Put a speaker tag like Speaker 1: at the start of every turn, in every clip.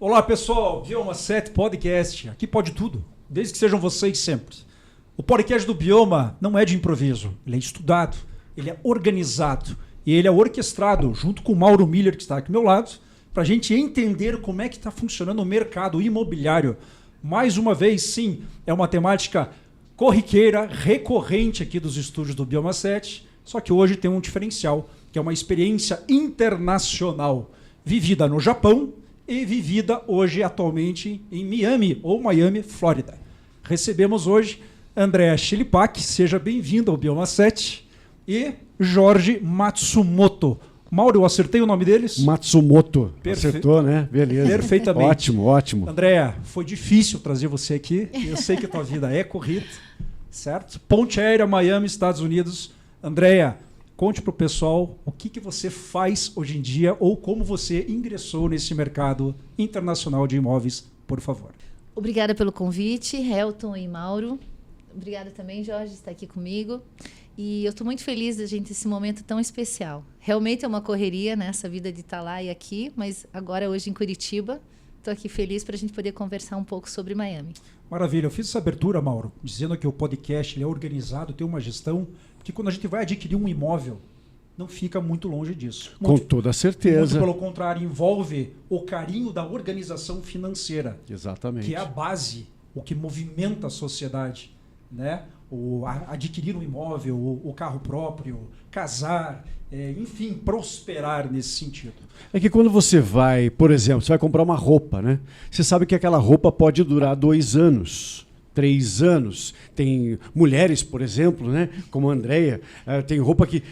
Speaker 1: Olá, pessoal. Bioma 7 Podcast. Aqui pode tudo, desde que sejam vocês sempre. O podcast do Bioma não é de improviso. Ele é estudado, ele é organizado e ele é orquestrado junto com o Mauro Miller, que está aqui ao meu lado, para a gente entender como é que está funcionando o mercado imobiliário. Mais uma vez, sim, é uma temática corriqueira, recorrente aqui dos estúdios do Bioma 7, só que hoje tem um diferencial, que é uma experiência internacional, vivida no Japão e vivida hoje, atualmente, em Miami, ou Miami, Flórida. Recebemos hoje Andréa Chilipak, seja bem-vindo ao Bioma 7, e Jorge Matsumoto. Mauro, eu acertei o nome deles?
Speaker 2: Matsumoto. Acertou, né? Beleza.
Speaker 1: Perfeitamente.
Speaker 2: Ótimo, ótimo.
Speaker 1: Andréa, foi difícil trazer você aqui. Eu sei que a tua vida é corrida, certo? Ponte aérea, Miami, Estados Unidos. Andréa, conte para o pessoal o que você faz hoje em dia ou como você ingressou nesse mercado internacional de imóveis, por favor.
Speaker 3: Obrigada pelo convite, Helton e Mauro. Obrigada também, Jorge, de estar aqui comigo. E eu estou muito feliz de a gente ter esse momento tão especial. Realmente é uma correria, né, essa vida de estar lá e aqui, mas agora hoje em Curitiba, estou aqui feliz para a gente poder conversar um pouco sobre Miami.
Speaker 1: Maravilha. Eu fiz essa abertura, Mauro, dizendo que o podcast ele é organizado, tem uma gestão, porque quando a gente vai adquirir um imóvel, não fica muito longe disso.
Speaker 2: Com toda certeza.
Speaker 1: Muito pelo contrário, envolve o carinho da organização financeira.
Speaker 2: Exatamente.
Speaker 1: Que é a base, o que movimenta a sociedade, né? Adquirir um imóvel, o carro próprio, casar, enfim, prosperar nesse sentido.
Speaker 2: É que quando você vai, por exemplo, você vai comprar uma roupa, né? Você sabe que aquela roupa pode durar 2 anos, 3 anos. Tem mulheres, por exemplo, né? Como a Andréa, tem roupa que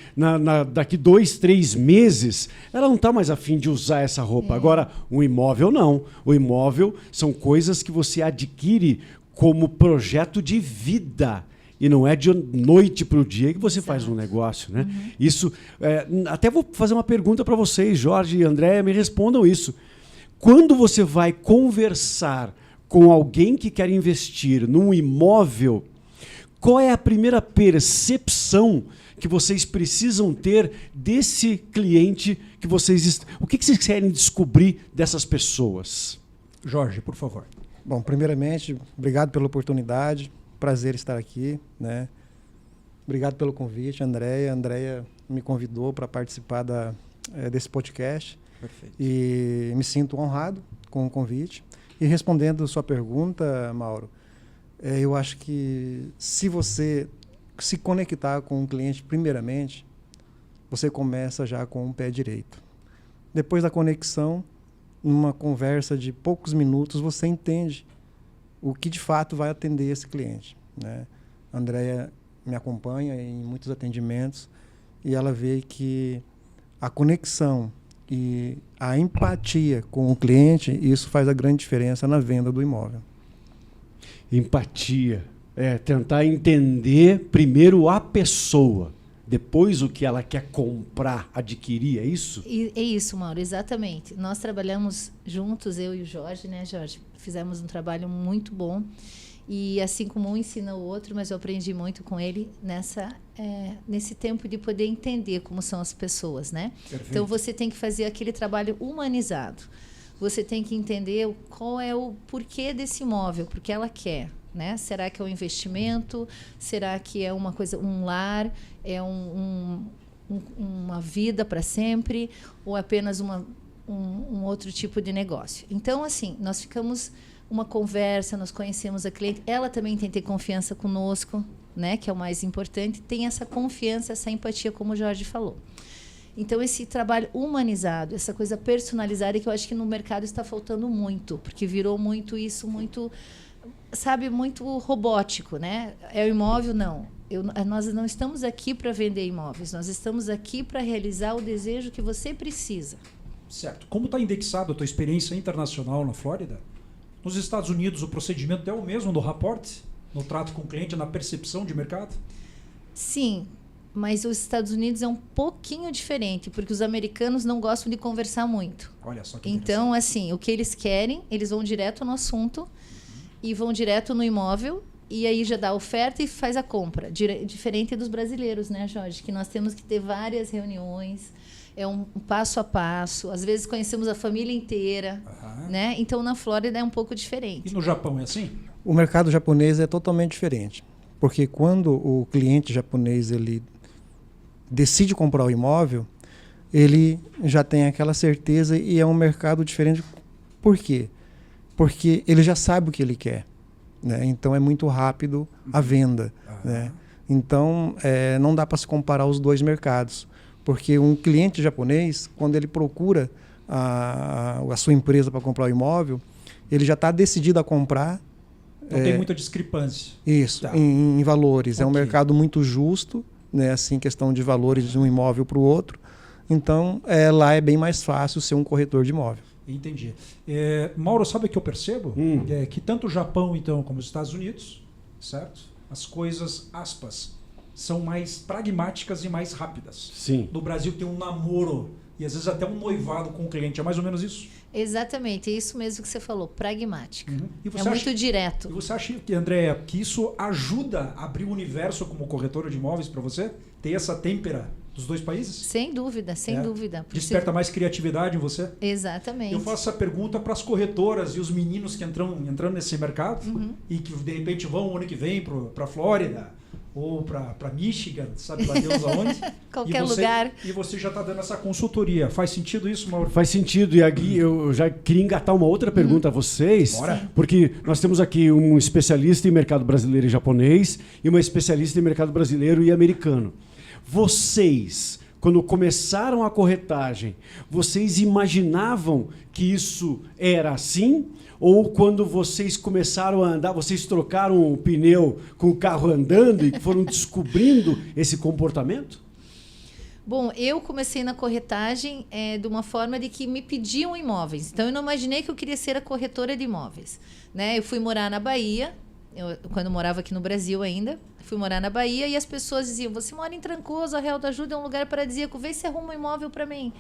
Speaker 2: daqui 2, 3 meses ela não está mais a fim de usar essa roupa. Agora, um imóvel não. O imóvel são coisas que você adquire como projeto de vida. E não é de noite para o dia que você faz um negócio, né? Uhum. Isso, até vou fazer uma pergunta para vocês, Jorge e Andréa, me respondam isso. Quando você vai conversar com alguém que quer investir num imóvel, qual é a primeira percepção que vocês precisam ter desse cliente que vocês... O que vocês querem descobrir dessas pessoas?
Speaker 1: Jorge, por favor.
Speaker 4: Bom, primeiramente, obrigado pela oportunidade. Prazer estar aqui, né? Obrigado pelo convite, Andréa. Andréa me convidou para participar desse podcast.
Speaker 1: Perfeito.
Speaker 4: E me sinto honrado com o convite. E respondendo a sua pergunta, Mauro, eu acho que se você se conectar com um cliente, primeiramente, você começa já com o pé direito. Depois da conexão, numa conversa de poucos minutos, você entende o que de fato vai atender esse cliente, né? A Andréa me acompanha em muitos atendimentos e ela vê que a conexão e a empatia com o cliente, isso faz a grande diferença na venda do imóvel.
Speaker 2: Empatia. Tentar entender primeiro a pessoa, depois o que ela quer comprar, adquirir, é isso?
Speaker 3: É isso, Mauro, exatamente. Nós trabalhamos juntos, eu e o Jorge, né, Jorge? Fizemos um trabalho muito bom. E assim como um ensina o outro, mas eu aprendi muito com ele nesse tempo de poder entender como são as pessoas, né? Perfeito. Então você tem que fazer aquele trabalho humanizado. Você tem que entender qual é o porquê desse imóvel, porque ela quer. Né? Será que é um investimento? Será que é uma coisa, um lar? É uma vida para sempre? Ou apenas um outro tipo de negócio? Então, assim, nós ficamos uma conversa, nós conhecemos a cliente. Ela também tem que ter confiança conosco, né? Que é o mais importante. Tem essa confiança, essa empatia, como o Jorge falou. Então, esse trabalho humanizado, essa coisa personalizada, que eu acho que no mercado está faltando muito, porque virou muito isso, muito... sabe, muito robótico, né? É o imóvel, não. Nós não estamos aqui para vender imóveis, nós estamos aqui para realizar o desejo que você precisa.
Speaker 1: Certo. Como está indexado a tua experiência internacional na Flórida? Nos Estados Unidos, o procedimento é o mesmo do rapport? No trato com o cliente, na percepção de mercado?
Speaker 3: Sim, mas os Estados Unidos é um pouquinho diferente, porque os americanos não gostam de conversar muito.
Speaker 1: Olha só que
Speaker 3: então, assim, o que eles querem, eles vão direto no assunto, e vão direto no imóvel e aí já dá a oferta e faz a compra. Diferente dos brasileiros, né, Jorge? Que nós temos que ter várias reuniões, é um passo a passo. Às vezes conhecemos a família inteira, né? Então, na Flórida é um pouco diferente.
Speaker 1: E no Japão é assim?
Speaker 4: O mercado japonês é totalmente diferente, porque quando o cliente japonês ele decide comprar o imóvel, ele já tem aquela certeza e é um mercado diferente. Por quê? Porque ele já sabe o que ele quer, né? Então é muito rápido a venda, né? Então não dá para se comparar os dois mercados, porque um cliente japonês, quando ele procura a sua empresa para comprar o imóvel, ele já está decidido a comprar.
Speaker 1: Não tem muita discrepância.
Speaker 4: Isso,
Speaker 1: Tá.
Speaker 4: em valores.
Speaker 1: Ok.
Speaker 4: É um mercado muito justo, né? Assim, questão de valores de um imóvel para o outro. Então, lá é bem mais fácil ser um corretor de imóvel.
Speaker 1: Entendi. Mauro, sabe o que eu percebo? Que tanto o Japão, então, como os Estados Unidos, certo? As coisas, aspas, são mais pragmáticas e mais rápidas.
Speaker 2: Sim.
Speaker 1: No Brasil tem um namoro e às vezes até um noivado com o cliente. É mais ou menos isso?
Speaker 3: Exatamente, é isso mesmo que você falou, pragmática.
Speaker 1: E
Speaker 3: É
Speaker 1: você acha,
Speaker 3: muito direto.
Speaker 1: e você acha, que, Andréia, que isso ajuda a abrir o universo como corretora de imóveis para você? Ter essa têmpera dos dois países?
Speaker 3: Sem dúvida, sem dúvida.
Speaker 1: Desperta mais criatividade em você?
Speaker 3: Exatamente.
Speaker 1: Eu faço essa pergunta para as corretoras e os meninos que entrando nesse mercado e que de repente vão ano que vem para a Flórida ou para Michigan, sabe lá Deus aonde?
Speaker 3: Qualquer lugar.
Speaker 1: E você já está dando essa consultoria. Faz sentido isso, Mauro?
Speaker 2: Faz sentido. E aqui eu já queria engatar uma outra pergunta a vocês,
Speaker 1: Bora.
Speaker 2: porque nós temos aqui um especialista em mercado brasileiro e japonês e uma especialista em mercado brasileiro e americano. Vocês, quando começaram a corretagem, vocês imaginavam que isso era assim? Ou quando vocês começaram a andar, vocês trocaram o pneu com o carro andando e foram descobrindo esse comportamento?
Speaker 3: Bom, eu comecei na corretagem de uma forma de que me pediam imóveis. Então, eu não imaginei que eu queria ser a corretora de imóveis, né? Eu fui morar na Bahia, quando eu morava aqui no Brasil ainda, fui morar na Bahia e as pessoas diziam, você mora em Trancoso, Arraial da Ajuda é um lugar paradisíaco, vê se arruma um imóvel para mim.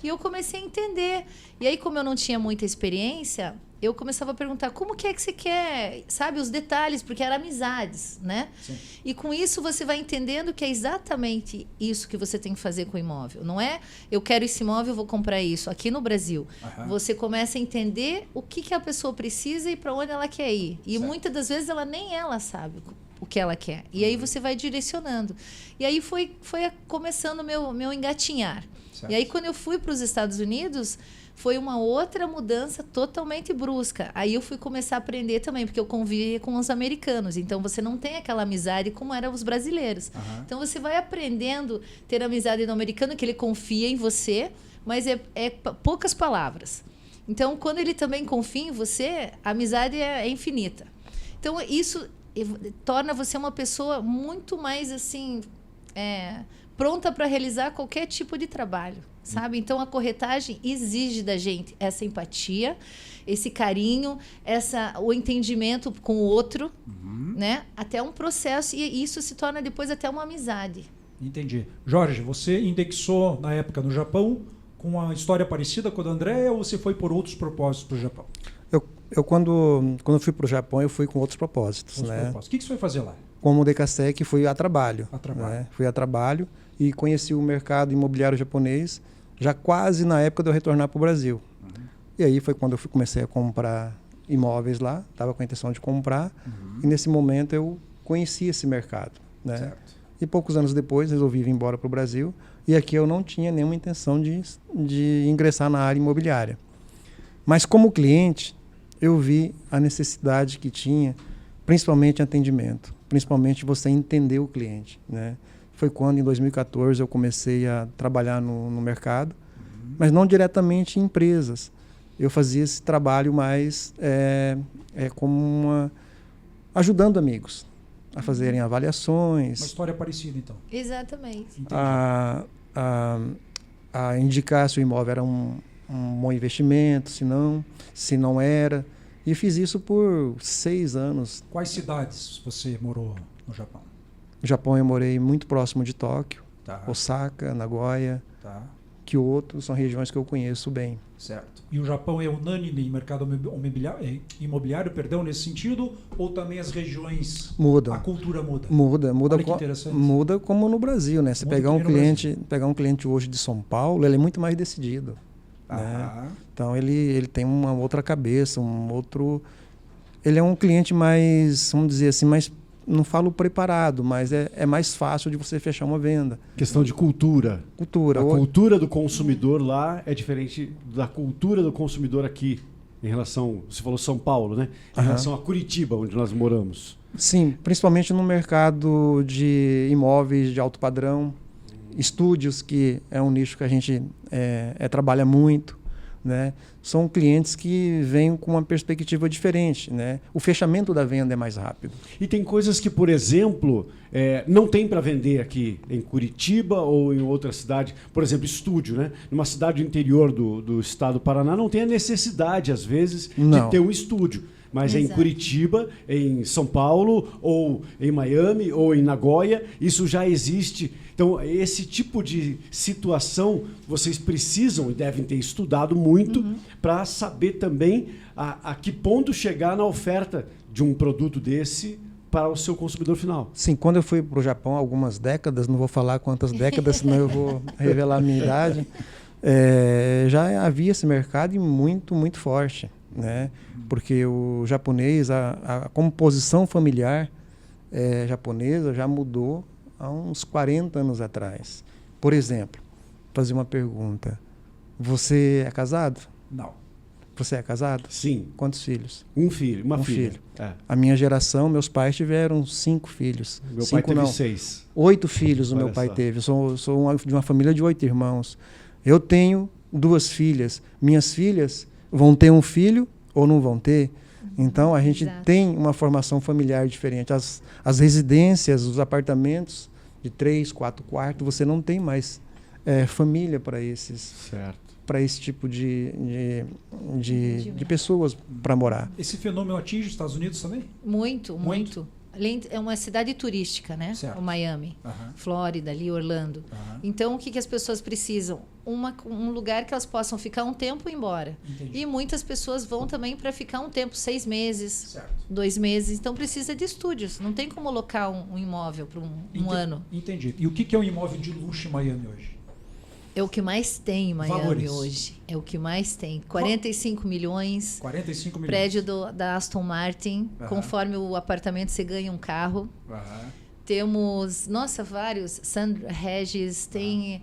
Speaker 3: E eu comecei a entender. E aí, como eu não tinha muita experiência, eu começava a perguntar, como que é que você quer? Sabe, os detalhes, porque eram amizades, né?
Speaker 1: Sim.
Speaker 3: E com isso você vai entendendo que é exatamente isso que você tem que fazer com o imóvel. Não é, eu quero esse imóvel, vou comprar isso. Aqui no Brasil, você começa a entender o que a pessoa precisa e para onde ela quer ir. E muitas das vezes nem ela sabe o que ela quer. E aí você vai direcionando. E aí foi começando o meu engatinhar.
Speaker 1: Certo.
Speaker 3: E aí, quando eu fui para os Estados Unidos, foi uma outra mudança totalmente brusca. Aí eu fui começar a aprender também, porque eu convivia com os americanos. Então, você não tem aquela amizade como eram os brasileiros. Então, você vai aprendendo a ter amizade no americano, que ele confia em você, mas é poucas palavras. Então, quando ele também confia em você, a amizade é infinita. Então, isso torna você uma pessoa muito mais, assim... pronta para realizar qualquer tipo de trabalho, sabe? Então, a corretagem exige da gente essa empatia, esse carinho, o entendimento com o outro, né? Até um processo, e isso se torna depois até uma amizade.
Speaker 1: Entendi. Jorge, você indexou na época no Japão com uma história parecida com a da Andréia ou você foi por outros propósitos para o Japão?
Speaker 4: Eu quando eu fui para o Japão, eu fui com outros propósitos, né?
Speaker 1: O que você foi fazer lá?
Speaker 4: Como Decastec, fui a trabalho.
Speaker 1: A trabalho.
Speaker 4: Né? Fui a trabalho e conheci o mercado imobiliário japonês já quase na época de eu retornar para o Brasil. E aí foi quando eu comecei a comprar imóveis lá, estava com a intenção de comprar, e nesse momento eu conheci esse mercado. Né?
Speaker 1: Certo.
Speaker 4: E poucos anos depois resolvi vir embora para o Brasil, e aqui eu não tinha nenhuma intenção de ingressar na área imobiliária. Mas como cliente, eu vi a necessidade que tinha, principalmente atendimento, principalmente você entender o cliente, né? Foi quando, em 2014, eu comecei a trabalhar no mercado, mas não diretamente em empresas. Eu fazia esse trabalho mais como ajudando amigos a fazerem avaliações.
Speaker 1: Uma história parecida, então.
Speaker 3: Exatamente.
Speaker 4: A indicar se o imóvel era um bom investimento, se não era. E fiz isso por 6 anos.
Speaker 1: Quais cidades você morou no Japão?
Speaker 4: No Japão eu morei muito próximo de Tóquio,
Speaker 1: Tá.
Speaker 4: Osaka, Nagoya,
Speaker 1: Tá.
Speaker 4: que outros, são regiões que eu conheço bem.
Speaker 1: Certo. E o Japão é unânime em mercado imobiliário, nesse sentido? Ou também as regiões,
Speaker 4: Muda.
Speaker 1: a cultura muda?
Speaker 4: Muda
Speaker 1: Olha que interessante.
Speaker 4: muda como no Brasil, né? Você
Speaker 1: Muda
Speaker 4: pegar
Speaker 1: que
Speaker 4: um
Speaker 1: nem no
Speaker 4: cliente, pegar um cliente hoje de São Paulo, ele é muito mais decidido. Né? Então ele tem uma outra cabeça, ele é um cliente mais, vamos dizer assim, mais, não falo preparado, mas é mais fácil de você fechar uma venda.
Speaker 2: Questão de cultura.
Speaker 4: Cultura.
Speaker 2: A cultura do consumidor lá é diferente da cultura do consumidor aqui, em relação, você falou São Paulo, né? Em relação a Curitiba, onde nós moramos.
Speaker 4: Sim, principalmente no mercado de imóveis de alto padrão, estúdios, que é um nicho que a gente trabalha muito, né? São clientes que vêm com uma perspectiva diferente, né? O fechamento da venda é mais rápido.
Speaker 2: E tem coisas que, por exemplo, não tem para vender aqui em Curitiba ou em outra cidade. Por exemplo, estúdio, né? Numa cidade do interior do estado do Paraná não tem a necessidade, às vezes, de ter um estúdio. Mas em Curitiba, em São Paulo, ou em Miami, ou em Nagoya, isso já existe. Então, esse tipo de situação, vocês precisam e devem ter estudado muito para saber também a que ponto chegar na oferta de um produto desse para o seu consumidor final.
Speaker 4: Sim, quando eu fui para o Japão há algumas décadas, não vou falar quantas décadas, senão eu vou revelar a minha idade, já havia esse mercado muito, muito forte, né? Porque o japonês, a composição familiar japonesa já mudou há uns 40 anos atrás. Por exemplo, fazer uma pergunta. Você é casado?
Speaker 1: Não.
Speaker 4: Você é casado?
Speaker 2: Sim.
Speaker 4: Quantos filhos?
Speaker 2: Um filho, uma filha.
Speaker 4: Filho. A minha geração, meus pais tiveram 5 filhos.
Speaker 2: Meu pai teve 6.
Speaker 4: 8 filhos o meu pai teve. Eu sou de uma família de 8 irmãos. Eu tenho 2 filhas. Minhas filhas vão ter um filho ou não vão ter? Então, a gente tem uma formação familiar diferente. As residências, os apartamentos de 3, 4 quartos, você não tem mais família para esse tipo de pessoas para morar.
Speaker 1: Esse fenômeno atinge os Estados Unidos também?
Speaker 3: Muito, muito. É uma cidade turística, né?
Speaker 1: Certo.
Speaker 3: O Miami, Flórida, ali, Orlando. Então, o que as pessoas precisam? Um lugar que elas possam ficar um tempo e ir embora.
Speaker 1: Entendi.
Speaker 3: E muitas pessoas vão também para ficar um tempo, 6 meses,
Speaker 1: Certo.
Speaker 3: 2 meses. Então, precisa de estúdios. Não tem como alocar um imóvel para um ano.
Speaker 1: Entendi. E o que é um imóvel de luxo em Miami hoje?
Speaker 3: É o que mais tem em Miami
Speaker 1: Valores.
Speaker 3: hoje. É o que mais tem. 45 milhões.
Speaker 1: 45 milhões.
Speaker 3: Prédio da Aston Martin. Conforme o apartamento, você ganha um carro. Temos, vários. Sandra Regis, tem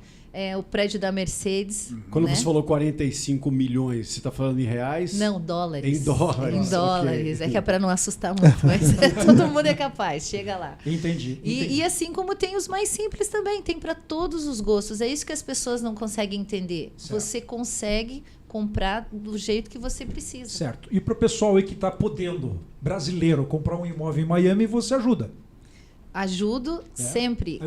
Speaker 3: o prédio da Mercedes.
Speaker 2: Quando
Speaker 3: né?
Speaker 2: você falou 45 milhões, você está falando em reais?
Speaker 3: Não, dólares.
Speaker 2: Em dólares.
Speaker 3: Em dólares.
Speaker 2: Okay.
Speaker 3: É que é para não assustar muito, mas todo mundo é capaz. Chega lá.
Speaker 1: Entendi.
Speaker 3: E assim como tem os mais simples também, tem para todos os gostos. É isso que as pessoas não conseguem entender. Certo. Você consegue comprar do jeito que você precisa.
Speaker 1: Certo. E para o pessoal aí que está podendo, brasileiro, comprar um imóvel em Miami, você ajuda?
Speaker 3: Ajudo sempre.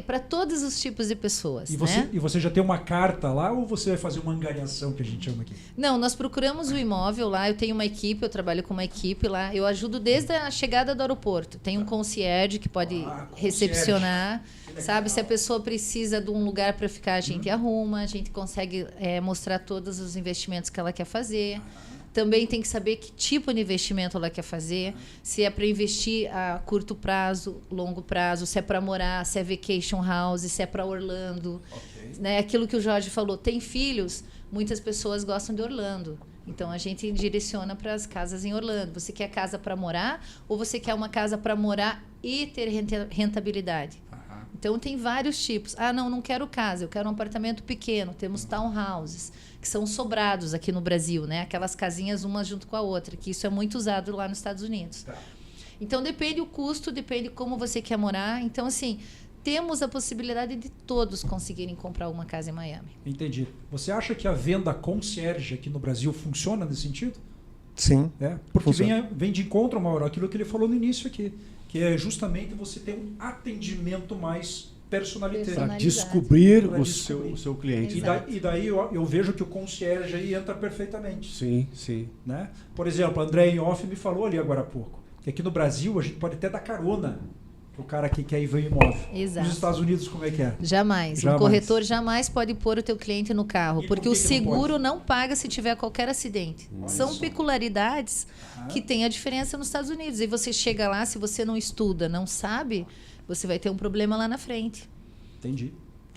Speaker 3: Para todos os tipos de pessoas.
Speaker 1: E você já tem uma carta lá ou você vai fazer uma angariação, que a gente chama aqui?
Speaker 3: Não, nós procuramos o imóvel lá. Eu tenho uma equipe, eu trabalho com uma equipe lá. Eu ajudo desde a chegada do aeroporto. Tem um concierge que pode recepcionar. Sabe, se a pessoa precisa de um lugar para ficar, a gente arruma. A gente consegue mostrar todos os investimentos que ela quer fazer. Também tem que saber que tipo de investimento ela quer fazer, se é para investir a curto prazo, longo prazo, se é para morar, se é vacation house, se é para Orlando. Né? Aquilo que o Jorge falou, tem filhos, muitas pessoas gostam de Orlando. Então, a gente direciona para as casas em Orlando. Você quer casa para morar ou você quer uma casa para morar e ter rentabilidade? Então, tem vários tipos. Não quero casa, eu quero um apartamento pequeno. Temos townhouses, que são sobrados aqui no Brasil, né? Aquelas casinhas uma junto com a outra, que isso é muito usado lá nos Estados Unidos. Então, depende o custo, depende como você quer morar. Então, assim, temos a possibilidade de todos conseguirem comprar uma casa em Miami.
Speaker 1: Entendi. Você acha que a venda concierge aqui no Brasil funciona nesse sentido?
Speaker 4: Sim.
Speaker 1: Porque vem de encontro, Mauro, aquilo que ele falou no início aqui, que é justamente você ter um atendimento mais personalizado.
Speaker 2: Para descobrir o seu cliente.
Speaker 1: E daí eu vejo que o concierge aí entra perfeitamente.
Speaker 2: Sim, sim.
Speaker 1: Né? Por exemplo, a André em off me falou ali agora há pouco, que aqui no Brasil a gente pode até dar carona O cara que quer ir ver o imóvel.
Speaker 3: Exato.
Speaker 1: Nos Estados Unidos, como é que é?
Speaker 3: Jamais.
Speaker 1: Jamais.
Speaker 3: Um corretor jamais pode pôr o teu cliente no carro,
Speaker 1: E
Speaker 3: porque
Speaker 1: por
Speaker 3: o
Speaker 1: que que não
Speaker 3: seguro
Speaker 1: pode?
Speaker 3: não paga se tiver qualquer acidente. São
Speaker 1: só.
Speaker 3: peculiaridades que têm a diferença nos Estados Unidos. E você chega lá, se você não estuda, não sabe, você vai ter um problema lá na frente.
Speaker 1: Entendi.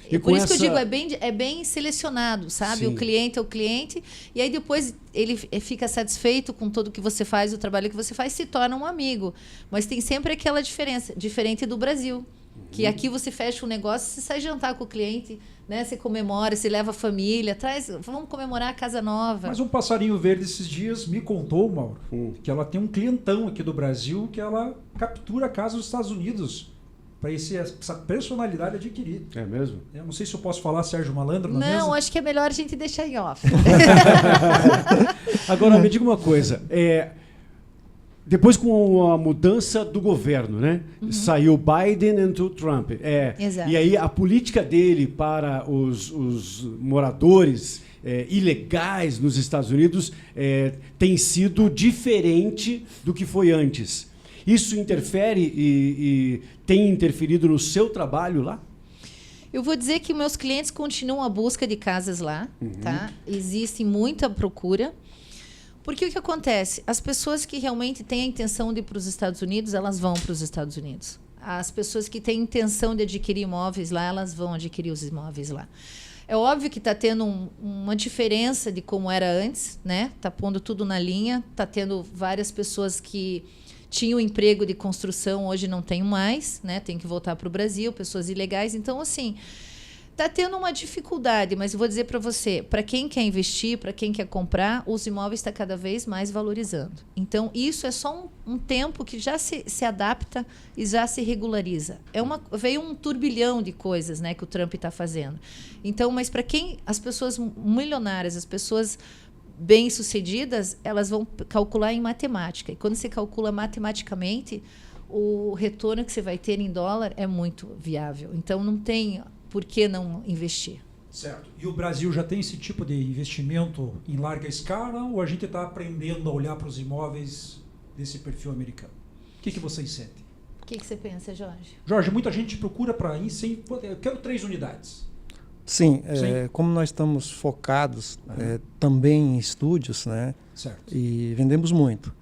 Speaker 2: E
Speaker 3: Por
Speaker 2: com
Speaker 3: isso que eu
Speaker 2: essa-
Speaker 3: digo, é bem selecionado, sabe?
Speaker 2: Sim.
Speaker 3: O cliente é o cliente, e aí depois ele fica satisfeito com tudo que você faz, o trabalho que você faz, se torna um amigo. Mas tem sempre aquela diferença, diferente do Brasil. Que aqui você fecha um negócio, você sai jantar com o cliente, né? Você comemora, você leva a família, vamos comemorar a casa nova.
Speaker 1: Mas um passarinho verde esses dias me contou, Mauro, que ela tem um clientão aqui do Brasil que ela captura a casa dos Estados Unidos para essa personalidade adquirir.
Speaker 2: É mesmo?
Speaker 1: Eu não sei se eu posso falar Sérgio Malandro na mesa.
Speaker 3: Não, acho que é melhor a gente deixar em off.
Speaker 2: Agora, me diga uma coisa. Depois com a mudança do governo, né? Saiu Biden entrou Trump.
Speaker 3: Exato.
Speaker 2: E aí a política dele para os moradores ilegais nos Estados Unidos tem sido diferente do que foi antes. Isso interfere e tem interferido no seu trabalho lá?
Speaker 3: Eu vou dizer que meus clientes continuam à busca de casas lá, tá? Existe muita procura. Porque o que acontece? As pessoas que realmente têm a intenção de ir para os Estados Unidos, elas vão para os Estados Unidos. As pessoas que têm intenção de adquirir imóveis lá, elas vão adquirir os imóveis lá. É óbvio que está tendo uma diferença de como era antes, né? Está pondo tudo na linha, está tendo várias pessoas que tinham emprego de construção, hoje não tem mais, né? Tem que voltar para o Brasil, pessoas ilegais. Então, assim, está tendo uma dificuldade, mas eu vou dizer para você, para quem quer investir, para quem quer comprar, os imóveis estão cada vez mais valorizando. Então, isso é só um tempo que já se adapta e já se regulariza. Veio um turbilhão de coisas, né, que o Trump está fazendo. Então, mas para quem, as pessoas milionárias, as pessoas bem-sucedidas, elas vão calcular em matemática. E quando você calcula matematicamente, o retorno que você vai ter em dólar é muito viável. Então, não tem por que não investir.
Speaker 1: Certo. E o Brasil já tem esse tipo de investimento em larga escala ou a gente está aprendendo a olhar para os imóveis desse perfil americano? O que vocês sentem?
Speaker 3: O que você pensa, Jorge?
Speaker 1: Jorge, muita gente procura para ir sem... Eu quero 3 unidades.
Speaker 4: Sim,
Speaker 1: Sim.
Speaker 4: Como nós estamos focados também em estúdios, né?
Speaker 1: Certo.
Speaker 4: E vendemos muito.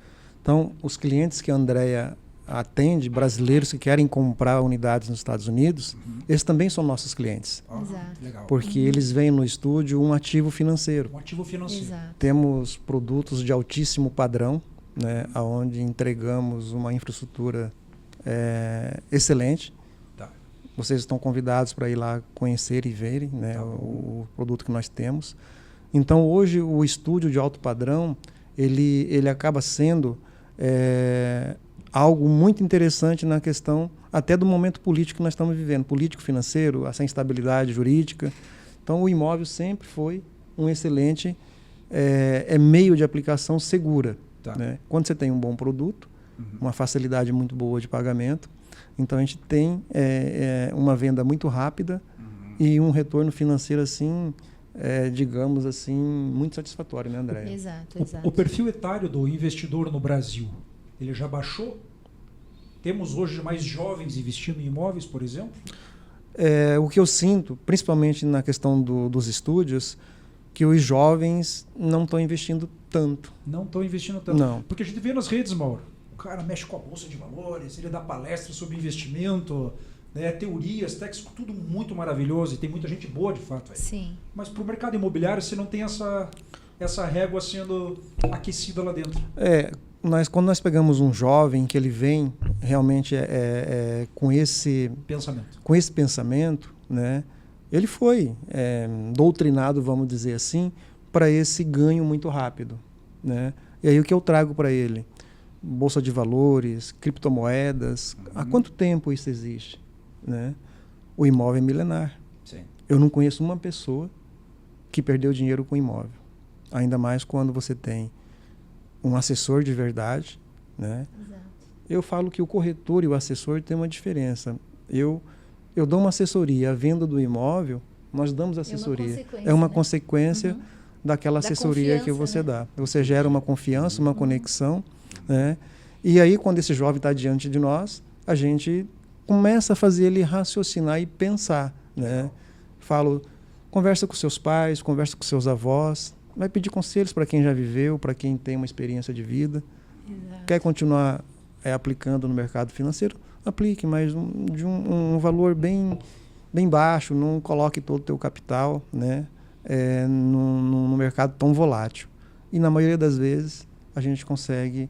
Speaker 4: Então, os clientes que a Andrea atende, brasileiros que querem comprar unidades nos Estados Unidos, esses também são nossos clientes.
Speaker 3: Exato.
Speaker 1: Legal.
Speaker 4: Porque eles veem no estúdio um ativo financeiro.
Speaker 1: Um ativo financeiro.
Speaker 3: Exato.
Speaker 4: Temos produtos de altíssimo padrão, né, onde entregamos uma infraestrutura excelente.
Speaker 1: Tá.
Speaker 4: Vocês estão convidados para ir lá conhecer e verem, né,
Speaker 1: Tá
Speaker 4: o produto que nós temos. Então, hoje, o estúdio de alto padrão, ele acaba sendo algo muito interessante na questão até do momento político que nós estamos vivendo, político-financeiro, essa instabilidade jurídica. Então, o imóvel sempre foi um excelente meio de aplicação segura.
Speaker 1: Tá.
Speaker 4: Né? Quando você tem um bom produto, uma facilidade muito boa de pagamento, então a gente tem uma venda muito rápida e um retorno financeiro assim, digamos assim, muito satisfatório, né, André?
Speaker 3: Exato,
Speaker 1: O
Speaker 3: exato.
Speaker 1: perfil etário do investidor no Brasil, ele já baixou? Temos hoje mais jovens investindo em imóveis, por exemplo?
Speaker 4: O que eu sinto, principalmente na questão dos estúdios, que os jovens não estão investindo tanto.
Speaker 1: Não estão investindo tanto.
Speaker 4: Não.
Speaker 1: Porque a gente vê nas redes, Mauro, o cara mexe com a bolsa de valores, ele dá palestras sobre investimento, né, teorias, textos, tudo muito maravilhoso e tem muita gente boa de fato aí.
Speaker 3: Sim.
Speaker 1: Mas para o mercado imobiliário você não tem essa régua sendo aquecida lá dentro.
Speaker 4: Quando nós pegamos um jovem que ele vem realmente com esse pensamento, né, ele foi doutrinado, vamos dizer assim, para esse ganho muito rápido, né? E aí o que eu trago para ele? Bolsa de valores, criptomoedas. Há quanto tempo isso existe? Né? O imóvel é milenar.
Speaker 1: Sim.
Speaker 4: Eu não conheço uma pessoa que perdeu dinheiro com imóvel. Ainda mais quando você tem um assessor de verdade, né?
Speaker 3: Exato.
Speaker 4: Eu falo que o corretor e o assessor têm uma diferença. Eu dou uma assessoria, a venda do imóvel, nós damos assessoria. É uma consequência daquela assessoria que você dá. Você gera uma confiança, uma conexão, né? E aí, quando esse jovem está diante de nós, a gente começa a fazer ele raciocinar e pensar, né? Falo, conversa com seus pais, conversa com seus avós, vai pedir conselhos para quem já viveu, para quem tem uma experiência de vida.
Speaker 3: Exato.
Speaker 4: Quer continuar aplicando no mercado financeiro? Aplique, mas de um valor bem baixo, não coloque todo o teu capital, né, no mercado tão volátil. E na maioria das vezes a gente consegue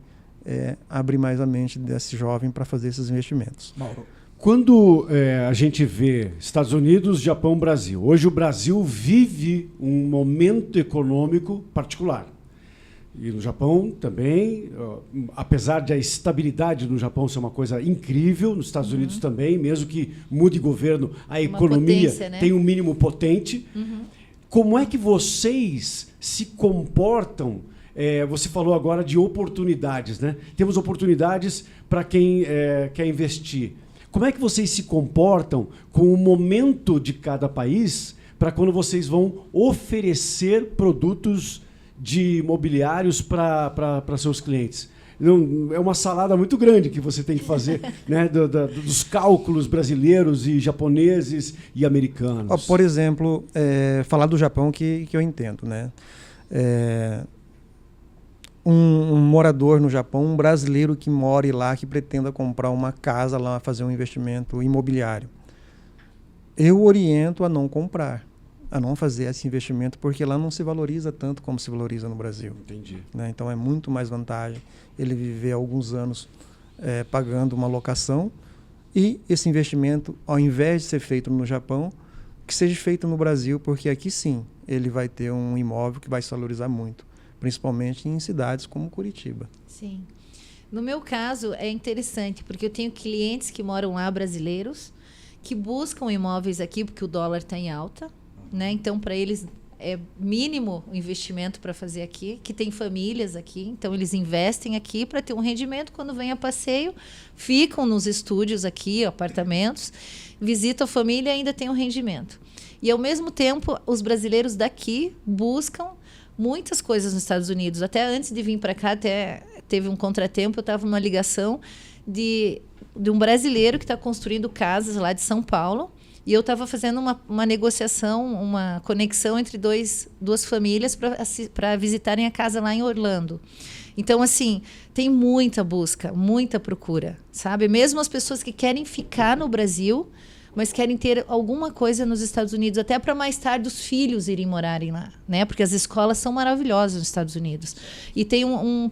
Speaker 4: abrir mais a mente desse jovem para fazer esses investimentos.
Speaker 1: Mauro.
Speaker 2: Quando a gente vê Estados Unidos, Japão, Brasil, hoje o Brasil vive um momento econômico particular. E no Japão também, apesar de a estabilidade no Japão ser uma coisa incrível, nos Estados Unidos também, mesmo que mude governo, a economia
Speaker 3: potência, né?
Speaker 2: tem um mínimo potente. Como é que vocês se comportam? Você falou agora de oportunidades, né? Temos oportunidades para quem quer investir. Como é que vocês se comportam com o momento de cada país para quando vocês vão oferecer produtos de imobiliários para seus clientes? É uma salada muito grande que você tem que fazer, né, dos cálculos brasileiros e japoneses e americanos.
Speaker 4: Por exemplo, falar do Japão que eu entendo, né? Um morador no Japão, um brasileiro que more lá, que pretenda comprar uma casa lá, fazer um investimento imobiliário. Eu oriento a não comprar, a não fazer esse investimento, porque lá não se valoriza tanto como se valoriza no Brasil.
Speaker 2: Entendi.
Speaker 4: Né? Então é muito mais vantagem ele viver alguns anos pagando uma locação e esse investimento, ao invés de ser feito no Japão, que seja feito no Brasil, porque aqui sim ele vai ter um imóvel que vai se valorizar muito, principalmente em cidades como Curitiba.
Speaker 3: Sim. No meu caso, é interessante, porque eu tenho clientes que moram lá, brasileiros, que buscam imóveis aqui, porque o dólar está em alta, né? Então, para eles, é mínimo o investimento para fazer aqui, que tem famílias aqui, então eles investem aqui para ter um rendimento. Quando vem a passeio, ficam nos estúdios aqui, apartamentos, visitam a família e ainda tem um rendimento. E, ao mesmo tempo, os brasileiros daqui buscam muitas coisas nos Estados Unidos. Até antes de vir para cá, até teve um contratempo, eu estava numa ligação de um brasileiro que está construindo casas lá de São Paulo, e eu estava fazendo uma negociação, uma conexão entre duas famílias para visitarem a casa lá em Orlando. Então, assim, tem muita busca, muita procura, sabe? Mesmo as pessoas que querem ficar no Brasil, mas querem ter alguma coisa nos Estados Unidos, até para mais tarde os filhos irem morarem lá, né? Porque as escolas são maravilhosas nos Estados Unidos. E tem um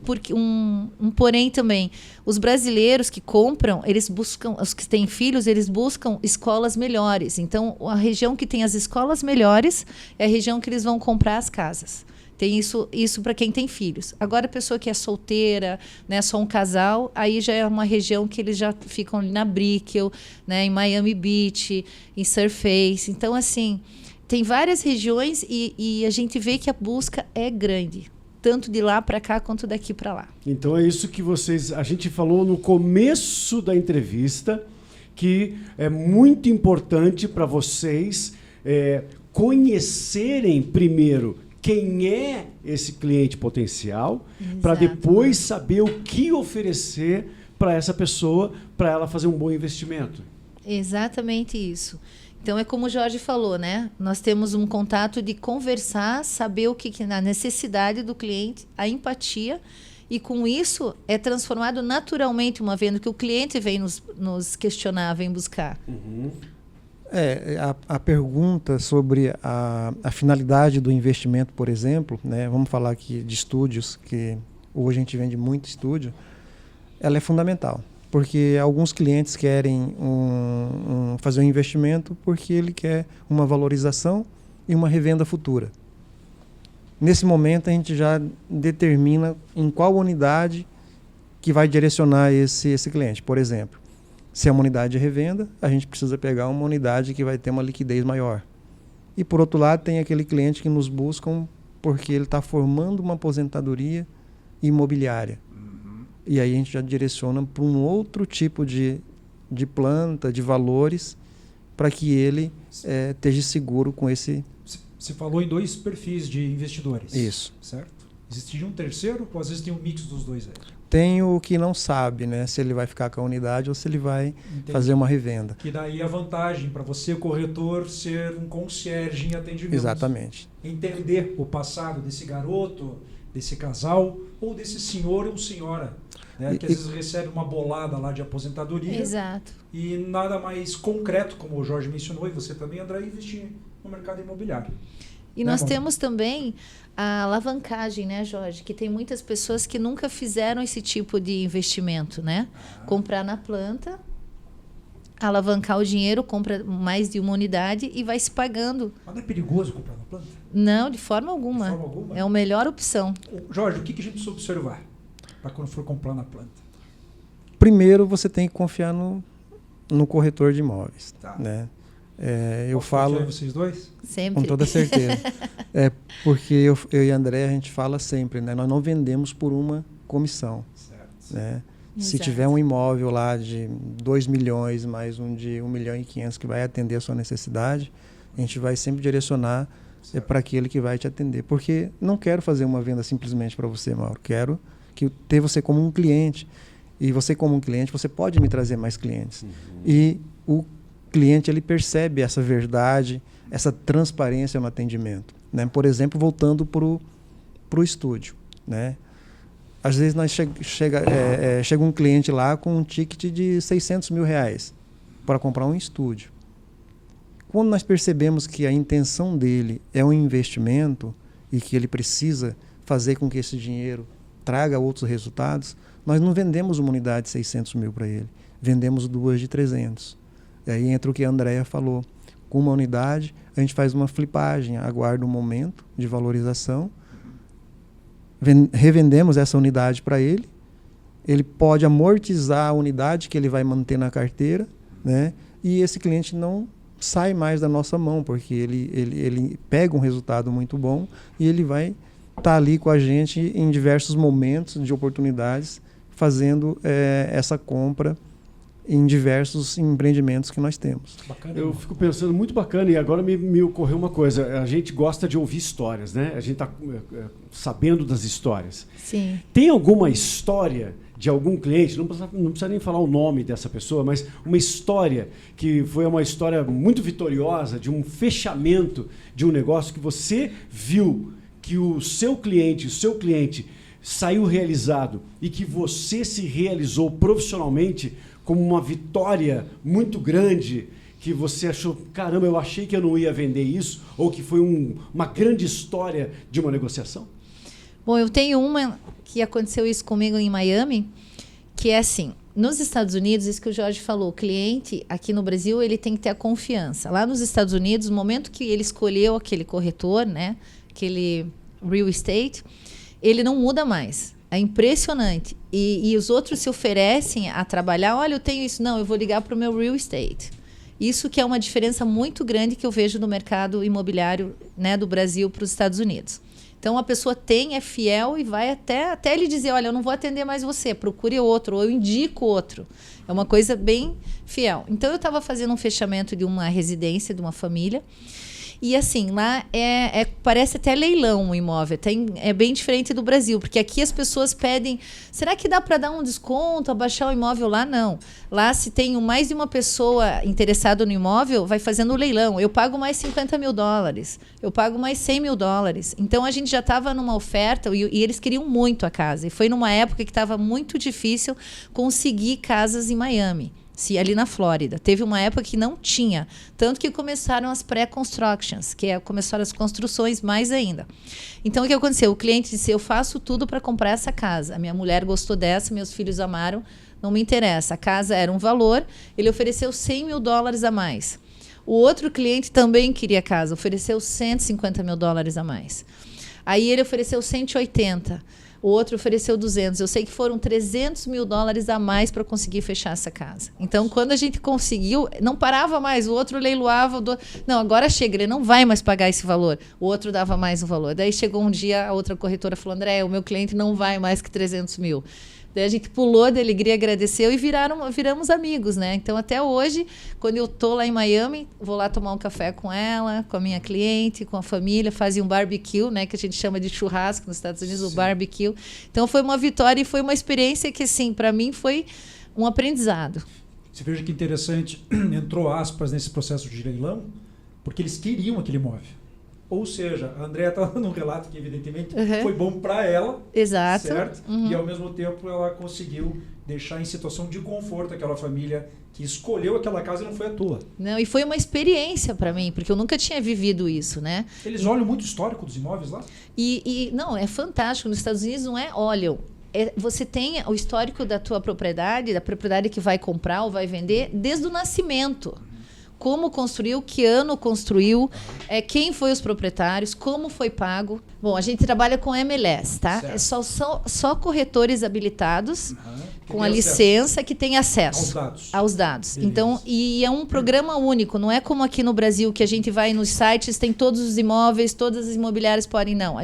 Speaker 3: porém também. Os brasileiros que compram, eles buscam, os que têm filhos, eles buscam escolas melhores. Então, a região que tem as escolas melhores é a região que eles vão comprar as casas. Tem isso para quem tem filhos. Agora, a pessoa que é solteira, né, só um casal, aí já é uma região que eles já ficam ali na Brickell, né, em Miami Beach, em Surface. Então, assim, tem várias regiões e a gente vê que a busca é grande, tanto de lá para cá quanto daqui para lá.
Speaker 2: Então, é isso que a gente falou no começo da entrevista, que é muito importante para vocês conhecerem primeiro quem é esse cliente potencial, para depois saber o que oferecer para essa pessoa, para ela fazer um bom investimento.
Speaker 3: Exatamente isso. Então, é como o Jorge falou, né? Nós temos um contato de conversar, saber o que é a necessidade do cliente, a empatia, e com isso é transformado naturalmente, uma vez que o cliente vem nos questionar, vem buscar.
Speaker 2: Uhum.
Speaker 4: A pergunta sobre a finalidade do investimento, por exemplo, né, vamos falar aqui de estúdios, que hoje a gente vende muito estúdio, ela é fundamental, porque alguns clientes querem fazer um investimento porque ele quer uma valorização e uma revenda futura. Nesse momento, a gente já determina em qual unidade que vai direcionar esse cliente. Por exemplo, se é uma unidade de revenda, a gente precisa pegar uma unidade que vai ter uma liquidez maior. E, por outro lado, tem aquele cliente que nos busca porque ele está formando uma aposentadoria imobiliária. Uhum. E aí a gente já direciona para um outro tipo de planta, de valores, para que ele esteja seguro com esse...
Speaker 1: Você falou em 2 perfis de investidores.
Speaker 4: Isso.
Speaker 1: Certo? Existe um terceiro, ou às vezes tem um mix dos dois aí?
Speaker 4: Tem o que não sabe, né? Se ele vai ficar com a unidade ou se ele vai
Speaker 1: Entendi.
Speaker 4: fazer uma revenda.
Speaker 1: Que daí a vantagem para você, corretor, ser um concierge em atendimento.
Speaker 4: Exatamente.
Speaker 1: Entender o passado desse garoto, desse casal, ou desse senhor ou senhora, né? Que às vezes recebe uma bolada lá de aposentadoria.
Speaker 3: Exato.
Speaker 1: E nada mais concreto, como o Jorge mencionou, e você também, André, investir no mercado imobiliário.
Speaker 3: E
Speaker 1: Né,
Speaker 3: nós
Speaker 1: bom?
Speaker 3: temos também a alavancagem, né, Jorge? Que tem muitas pessoas que nunca fizeram esse tipo de investimento, né? Comprar na planta, alavancar o dinheiro, compra mais de uma unidade e vai se pagando.
Speaker 1: Mas não é perigoso comprar na planta?
Speaker 3: Não, de forma alguma.
Speaker 1: De forma alguma?
Speaker 3: É a melhor opção.
Speaker 1: Jorge, o que a gente precisa observar para quando for comprar na planta?
Speaker 4: Primeiro, você tem que confiar no corretor de imóveis.
Speaker 1: Tá.
Speaker 4: Né? Eu
Speaker 1: Posso
Speaker 4: falo
Speaker 1: confiar em vocês dois?
Speaker 3: Sempre.
Speaker 4: com toda certeza. Porque eu e a André, a gente fala sempre, né? Nós não vendemos por uma comissão.
Speaker 1: Certo.
Speaker 4: Né? Se
Speaker 3: Exato.
Speaker 4: tiver um imóvel lá de 2 milhões, mais um de 1,5 milhão que vai atender a sua necessidade, a gente vai sempre direcionar para aquele que vai te atender. Porque não quero fazer uma venda simplesmente para você, Mauro. Quero ter você como um cliente. E você como um cliente, você pode me trazer mais clientes. E o cliente, ele percebe essa verdade, essa transparência no atendimento. Né? Por exemplo, voltando para o estúdio. Né? Às vezes chega um cliente lá com um ticket de 600 mil reais para comprar um estúdio. Quando nós percebemos que a intenção dele é um investimento e que ele precisa fazer com que esse dinheiro traga outros resultados, nós não vendemos uma unidade de 600 mil para ele, vendemos 2 de 300. E aí entra o que a Andrea falou. Com uma unidade, a gente faz uma flipagem, aguarda um momento de valorização, revendemos essa unidade para ele, ele pode amortizar a unidade que ele vai manter na carteira, né? E esse cliente não sai mais da nossa mão, porque ele pega um resultado muito bom e ele vai estar ali com a gente em diversos momentos de oportunidades, fazendo essa compra em diversos empreendimentos que nós temos.
Speaker 1: Bacana.
Speaker 2: Eu fico pensando, muito bacana, e agora me ocorreu uma coisa. A gente gosta de ouvir histórias, né? A gente está sabendo das histórias.
Speaker 3: Sim.
Speaker 2: Tem alguma história de algum cliente, não precisa nem falar o nome dessa pessoa, mas uma história que foi uma história muito vitoriosa, de um fechamento de um negócio que você viu que o seu cliente saiu realizado e que você se realizou profissionalmente como uma vitória muito grande, que você achou, caramba, eu achei que eu não ia vender isso, ou que foi uma grande história de uma negociação?
Speaker 3: Bom, eu tenho uma que aconteceu isso comigo em Miami, que é assim, nos Estados Unidos, isso que o Jorge falou, o cliente aqui no Brasil, ele tem que ter a confiança. Lá nos Estados Unidos, no momento que ele escolheu aquele corretor, né, aquele real estate, ele não muda mais. É impressionante. E os outros se oferecem a trabalhar, olha, eu tenho isso, não, eu vou ligar para o meu real estate. Isso que é uma diferença muito grande que eu vejo no mercado imobiliário, né, do Brasil para os Estados Unidos. Então, a pessoa é fiel e vai até ele dizer, olha, eu não vou atender mais você, procure outro, ou eu indico outro. É uma coisa bem fiel. Então, eu estava fazendo um fechamento de uma residência, de uma família, e assim, lá parece até leilão o imóvel, é bem diferente do Brasil, porque aqui as pessoas pedem, será que dá para dar um desconto, abaixar o imóvel lá? Não. Lá, se tem mais de uma pessoa interessada no imóvel, vai fazendo o leilão. Eu pago mais $50 mil, eu pago mais $100 mil. Então, a gente já estava numa oferta e eles queriam muito a casa. E foi numa época que estava muito difícil conseguir casas em Miami. Ali na Flórida. Teve uma época que não tinha. Tanto que começaram as pré-constructions, começaram as construções mais ainda. Então, o que aconteceu? O cliente disse, eu faço tudo para comprar essa casa. A minha mulher gostou dessa, meus filhos amaram, não me interessa. A casa era um valor, ele ofereceu $100 mil a mais. O outro cliente também queria a casa, ofereceu $150 mil a mais. Aí ele ofereceu 180. O outro ofereceu 200. Eu sei que foram $300 mil a mais para conseguir fechar essa casa. Então, quando a gente conseguiu, não parava mais. O outro leiloava. Não, agora chega, ele não vai mais pagar esse valor. O outro dava mais o valor. Daí chegou um dia, a outra corretora falou, André, o meu cliente não vai mais que 300 mil. Daí a gente pulou de alegria, agradeceu e viramos amigos, né? Então, até hoje, quando eu tô lá em Miami, vou lá tomar um café com ela, com a minha cliente, com a família, fazia um barbecue, né? Que a gente chama de churrasco nos Estados Unidos, o barbecue. Então, foi uma vitória e foi uma experiência que, assim, para mim foi um aprendizado.
Speaker 1: Você veja que interessante, entrou aspas nesse processo de leilão, porque eles queriam aquele imóvel. Ou seja, a Andréa está dando um relato que, evidentemente, foi bom para ela.
Speaker 3: Exato.
Speaker 1: Certo? E, ao mesmo tempo, ela conseguiu deixar em situação de conforto aquela família que escolheu aquela casa e não foi à toa.
Speaker 3: Não, e foi uma experiência para mim, porque eu nunca tinha vivido isso, né?
Speaker 1: Eles olham muito o histórico dos imóveis lá?
Speaker 3: Não, é fantástico. Nos Estados Unidos não é olham. Você tem o histórico da tua propriedade, da propriedade que vai comprar ou vai vender, desde o nascimento. Como construiu, que ano construiu, quem foi os proprietários, como foi pago. Bom, a gente trabalha com MLS, tá? É só corretores habilitados, com a licença, que tem acesso aos dados. Então, e é um programa único, não é como aqui no Brasil, que a gente vai nos sites, tem todos os imóveis, todas as imobiliárias podem, não.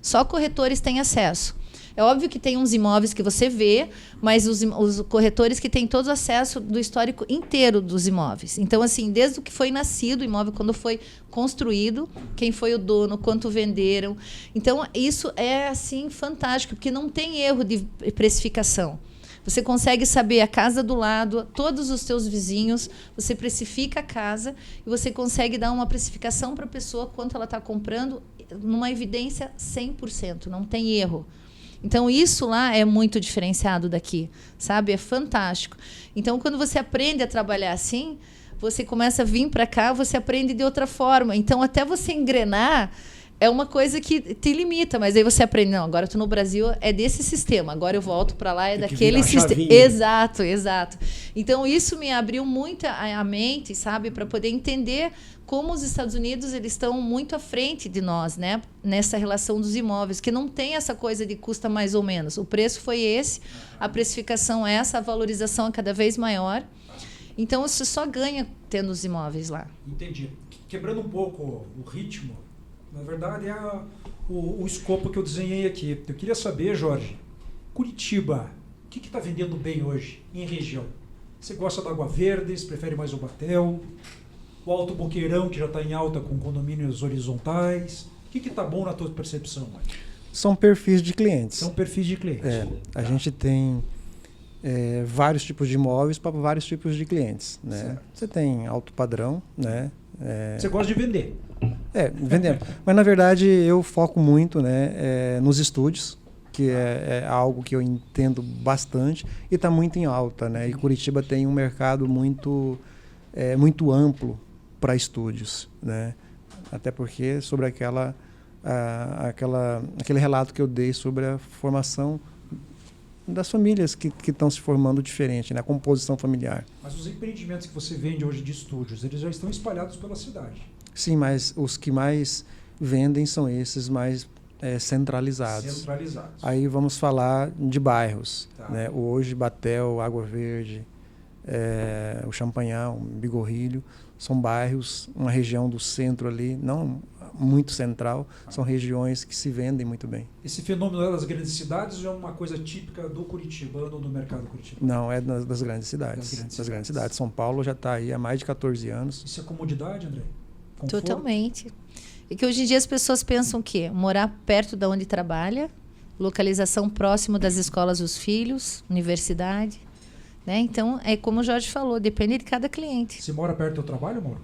Speaker 3: Só corretores têm acesso. É óbvio que tem uns imóveis que você vê, mas os corretores que têm todo o acesso do histórico inteiro dos imóveis. Então, assim, desde o que foi nascido o imóvel, quando foi construído, quem foi o dono, quanto venderam. Então, isso é, assim, fantástico, porque não tem erro de precificação. Você consegue saber a casa do lado, todos os seus vizinhos, você precifica a casa e você consegue dar uma precificação para a pessoa quanto ela está comprando, numa evidência 100%, não tem erro. Então, isso lá é muito diferenciado daqui, sabe? É fantástico. Então, quando você aprende a trabalhar assim, você começa a vir para cá, você aprende de outra forma. Então, até você engrenar, é uma coisa que te limita, mas aí você aprende, não, agora eu estou no Brasil, é desse sistema, agora eu volto para lá, é daquele sistema. Exato. Então, isso me abriu muito a mente, sabe? Para poder entender como os Estados Unidos eles estão muito à frente de nós, né? Nessa relação dos imóveis, que não tem essa coisa de custa mais ou menos. O preço foi esse, a precificação é essa, a valorização é cada vez maior. Então, você só ganha tendo os imóveis lá.
Speaker 1: Entendi. Quebrando um pouco o ritmo, na verdade é o escopo que eu desenhei aqui. Eu queria saber, Jorge, Curitiba, o que está vendendo bem hoje em região? Você gosta da Água Verdes, prefere mais o Batel? O Alto Boqueirão, que já está em alta com condomínios horizontais. O que está bom na tua percepção, Mike?
Speaker 4: São perfis de clientes. A gente tem vários tipos de imóveis para vários tipos de clientes. Né? Você tem alto padrão. Né?
Speaker 1: Você gosta de vender?
Speaker 4: Vendendo. Mas, na verdade, eu foco muito, né, nos estúdios, que é algo que eu entendo bastante e está muito em alta. Né? E Curitiba tem um mercado muito amplo para estúdios, né? Até porque sobre aquele relato que eu dei sobre a formação das famílias que estão se formando diferente, né? A composição familiar.
Speaker 1: Mas os empreendimentos que você vende hoje de estúdios, eles já estão espalhados pela cidade.
Speaker 4: Sim, mas os que mais vendem são esses mais centralizados. Aí vamos falar de bairros. Tá. Né? Hoje, Batel, Água Verde, o Champanhão, Bigorrilho, são bairros, uma região do centro ali, não muito central, são regiões que se vendem muito bem.
Speaker 1: Esse fenômeno das grandes cidades é uma coisa típica do curitibano, do mercado curitibano?
Speaker 4: Não, é das grandes cidades. Das grandes cidades. São Paulo já está aí há mais de 14 anos.
Speaker 1: Isso é comodidade, André? Conforto?
Speaker 3: Totalmente. E que hoje em dia as pessoas pensam que morar perto de onde trabalha, localização próximo das escolas dos filhos, universidade. Né? Então, é como o Jorge falou, depende de cada cliente.
Speaker 1: Você mora perto do teu trabalho, Mauro?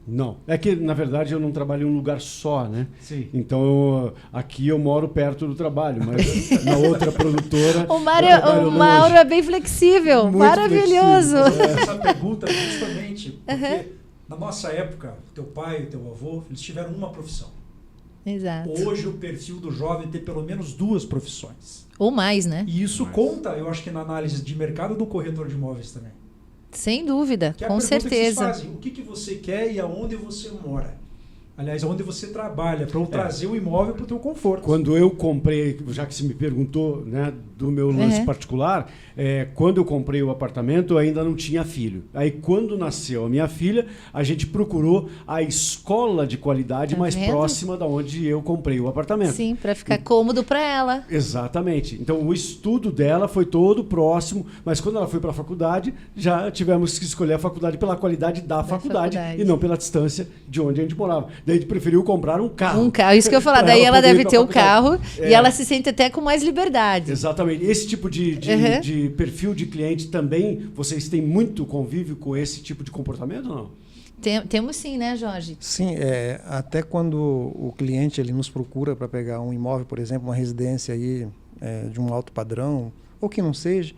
Speaker 2: Não. É que, na verdade, eu não trabalho em um lugar só, né?
Speaker 1: Sim.
Speaker 2: Então, aqui eu moro perto do trabalho, mas na outra produtora...
Speaker 3: O Mauro é bem flexível, muito maravilhoso.
Speaker 1: Flexível. Essa pergunta justamente porque na nossa época, teu pai e teu avô, eles tiveram uma profissão.
Speaker 3: Exato.
Speaker 1: Hoje o perfil do jovem tem pelo menos 2 profissões.
Speaker 3: Ou mais, né?
Speaker 1: E isso conta, eu acho que na análise de mercado do corretor de imóveis também.
Speaker 3: Sem dúvida,
Speaker 1: que é
Speaker 3: com certeza.
Speaker 1: Que o que você quer e aonde você mora. Aliás, onde você trabalha, para trazer o imóvel para o teu conforto.
Speaker 2: Quando eu comprei, já que você me perguntou, né, do meu lance particular, quando eu comprei o apartamento, eu ainda não tinha filho. Aí, quando nasceu a minha filha, a gente procurou a escola de qualidade mais próxima da onde eu comprei o apartamento.
Speaker 3: Sim, para ficar cômodo para ela.
Speaker 2: Exatamente. Então, o estudo dela foi todo próximo, mas quando ela foi para a faculdade, já tivemos que escolher a faculdade pela qualidade da faculdade e não pela distância de onde a gente morava. Daí a gente preferiu comprar um carro.
Speaker 3: Um carro, isso que eu ia falar. Daí ela deve ter o carro e ela se sente até com mais liberdade.
Speaker 2: Exatamente. Esse tipo de perfil de cliente também, vocês têm muito convívio com esse tipo de comportamento ou não?
Speaker 3: Temos sim, né, Jorge?
Speaker 4: Sim, até quando o cliente ele nos procura para pegar um imóvel, por exemplo, uma residência aí, de um alto padrão, ou que não seja,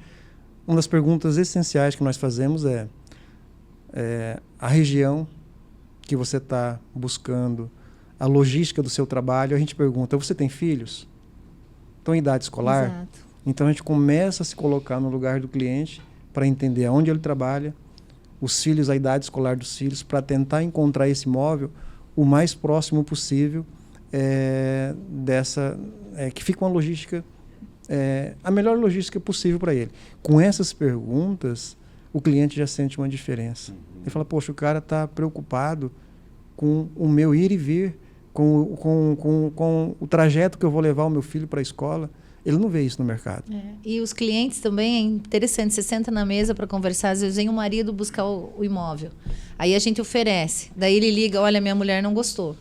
Speaker 4: uma das perguntas essenciais que nós fazemos é a região que você está buscando, a logística do seu trabalho. A gente pergunta, você tem filhos? Estão em idade escolar?
Speaker 3: Exato.
Speaker 4: Então a gente começa a se colocar no lugar do cliente para entender aonde ele trabalha, os filhos, a idade escolar dos filhos, para tentar encontrar esse imóvel o mais próximo possível que fica uma logística, a melhor logística possível para ele. Com essas perguntas, o cliente já sente uma diferença. Ele fala, poxa, o cara está preocupado com o meu ir e vir, com o trajeto que eu vou levar o meu filho para a escola. Ele não vê isso no mercado.
Speaker 3: E os clientes também, é interessante, você senta na mesa para conversar, às vezes vem o marido buscar o imóvel. Aí a gente oferece, daí ele liga, olha, minha mulher não gostou.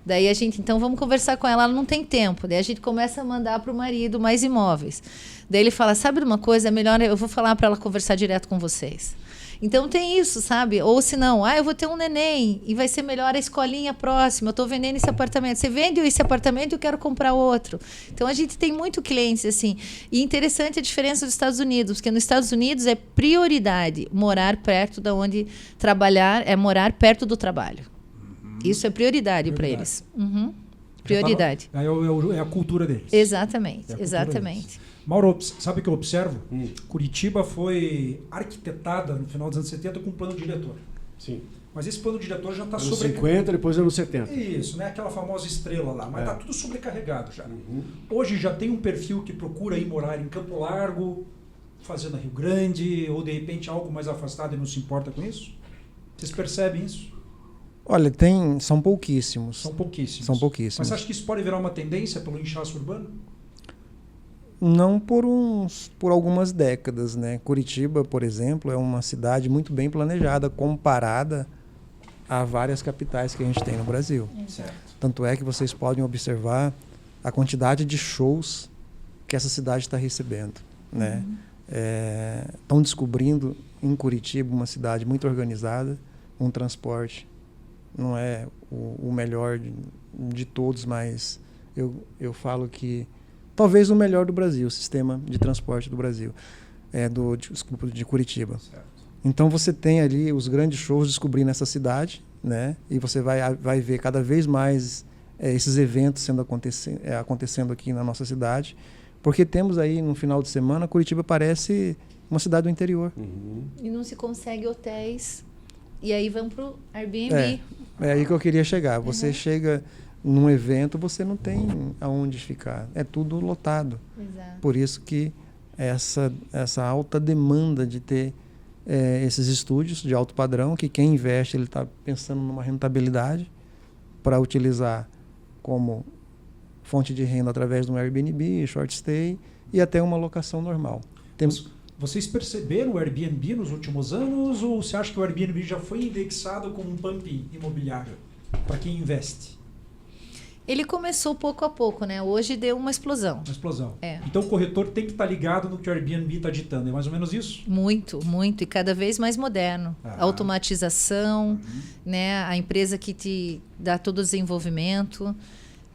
Speaker 3: Daí a gente, então vamos conversar com ela, ela não tem tempo. Daí a gente começa a mandar para o marido mais imóveis. Daí ele fala, sabe de uma coisa, é melhor, eu vou falar para ela conversar direto com vocês. Então tem isso, sabe? Ou se não, eu vou ter um neném e vai ser melhor a escolinha próxima, eu estou vendendo esse apartamento. Você vende esse apartamento e eu quero comprar outro. Então a gente tem muito clientes assim. E interessante a diferença dos Estados Unidos, porque nos Estados Unidos é prioridade morar perto de onde trabalhar, é morar perto do trabalho. Isso é prioridade para eles. Prioridade.
Speaker 1: É a cultura deles.
Speaker 3: Exatamente, exatamente.
Speaker 1: Mauro, sabe o que eu observo? Curitiba foi arquitetada no final dos anos 70 com um plano diretor.
Speaker 2: Sim.
Speaker 1: Mas esse plano diretor já está
Speaker 2: sobre 50, depois anos 70.
Speaker 1: Isso, né? Aquela famosa estrela lá. Mas está tudo sobrecarregado já. Hoje já tem um perfil que procura ir morar em Campo Largo, Fazenda Rio Grande, ou de repente algo mais afastado e não se importa com isso? Vocês percebem isso?
Speaker 4: Olha, são pouquíssimos.
Speaker 1: São pouquíssimos.
Speaker 4: São pouquíssimos.
Speaker 1: Mas acha que isso pode virar uma tendência pelo inchaço urbano?
Speaker 4: Não por algumas décadas, né? Curitiba, por exemplo, é uma cidade muito bem planejada comparada a várias capitais que a gente tem no Brasil.
Speaker 1: Certo.
Speaker 4: Tanto é que vocês podem observar a quantidade de shows que essa cidade está recebendo, né? Estão descobrindo em Curitiba uma cidade muito organizada, um transporte não é o melhor de todos, mas eu falo que talvez o melhor do Brasil, o sistema de transporte do Brasil, de Curitiba.
Speaker 1: Certo.
Speaker 4: Então você tem ali os grandes shows descobrindo essa cidade, né? E você vai ver cada vez mais esses eventos acontecendo aqui na nossa cidade, porque temos aí no final de semana, Curitiba parece uma cidade do interior.
Speaker 3: E não se consegue hotéis, e aí vão para o Airbnb.
Speaker 4: É aí que eu queria chegar. Você chega num evento, você não tem aonde ficar. É tudo lotado.
Speaker 3: Exato.
Speaker 4: Por isso que essa alta demanda de ter esses estúdios de alto padrão, que quem investe ele está pensando numa rentabilidade para utilizar como fonte de renda através de um Airbnb, short stay e até uma locação normal.
Speaker 1: Vocês perceberam o Airbnb nos últimos anos ou você acha que o Airbnb já foi indexado como um pump imobiliário para quem investe?
Speaker 3: Ele começou pouco a pouco, né? Hoje deu uma explosão.
Speaker 1: Uma explosão. Então o corretor tem que estar ligado no que o Airbnb está ditando. É mais ou menos isso?
Speaker 3: Muito, muito. E cada vez mais moderno. Automatização, né? A empresa que te dá todo o desenvolvimento,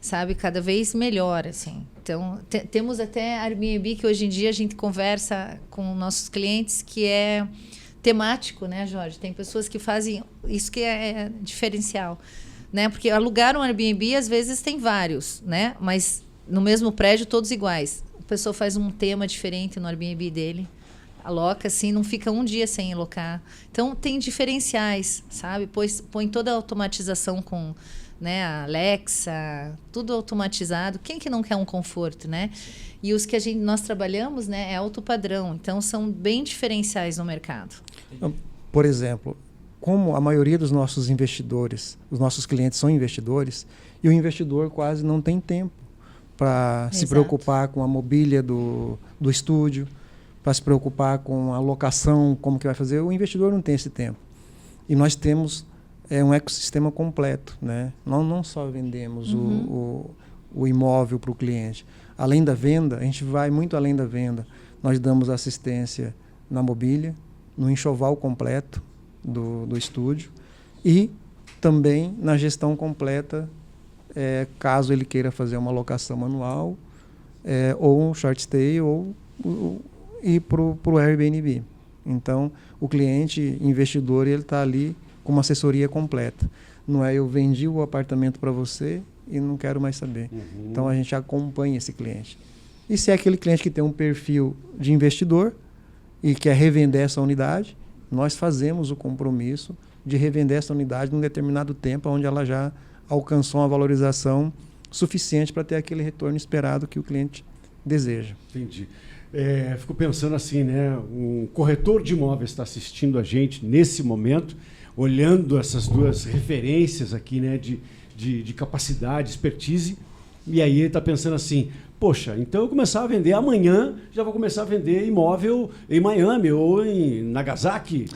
Speaker 3: sabe? Cada vez melhor, assim. Então, temos até Airbnb que hoje em dia a gente conversa com nossos clientes que é temático, né, Jorge? Tem pessoas que fazem isso que é diferencial. Né? Porque alugar um Airbnb, às vezes, tem vários, né? Mas no mesmo prédio, todos iguais. A pessoa faz um tema diferente no Airbnb dele, aloca assim, não fica um dia sem alocar. Então, tem diferenciais, sabe? Põe toda a automatização né? A Alexa, tudo automatizado. Quem que não quer um conforto, né? E os que nós trabalhamos, né, é alto padrão. Então, são bem diferenciais no mercado.
Speaker 4: Por exemplo, como a maioria dos nossos investidores, os nossos clientes são investidores, e o investidor quase não tem tempo para se preocupar com a mobília do estúdio, para se preocupar com a locação, como que vai fazer. O investidor não tem esse tempo. E nós temos um ecossistema completo, né? Nós não só vendemos o imóvel para o cliente. Além da venda, a gente vai muito além da venda. Nós damos assistência na mobília, no enxoval completo do estúdio e também na gestão completa, caso ele queira fazer uma locação manual, ou um short stay, ou ir para o Airbnb. Então, o cliente investidor, ele está ali com uma assessoria completa. Não é eu vendi o apartamento para você e não quero mais saber. Então, a gente acompanha esse cliente. E se é aquele cliente que tem um perfil de investidor e quer revender essa unidade, nós fazemos o compromisso de revender essa unidade num determinado tempo, onde ela já alcançou uma valorização suficiente para ter aquele retorno esperado que o cliente deseja.
Speaker 2: Entendi. Fico pensando assim, né? Um corretor de imóveis está assistindo a gente nesse momento, olhando essas duas referências aqui, né? De capacidade, expertise, e aí ele está pensando assim, poxa, então eu começar a vender amanhã, já vou começar a vender imóvel em Miami ou em Nagasaki.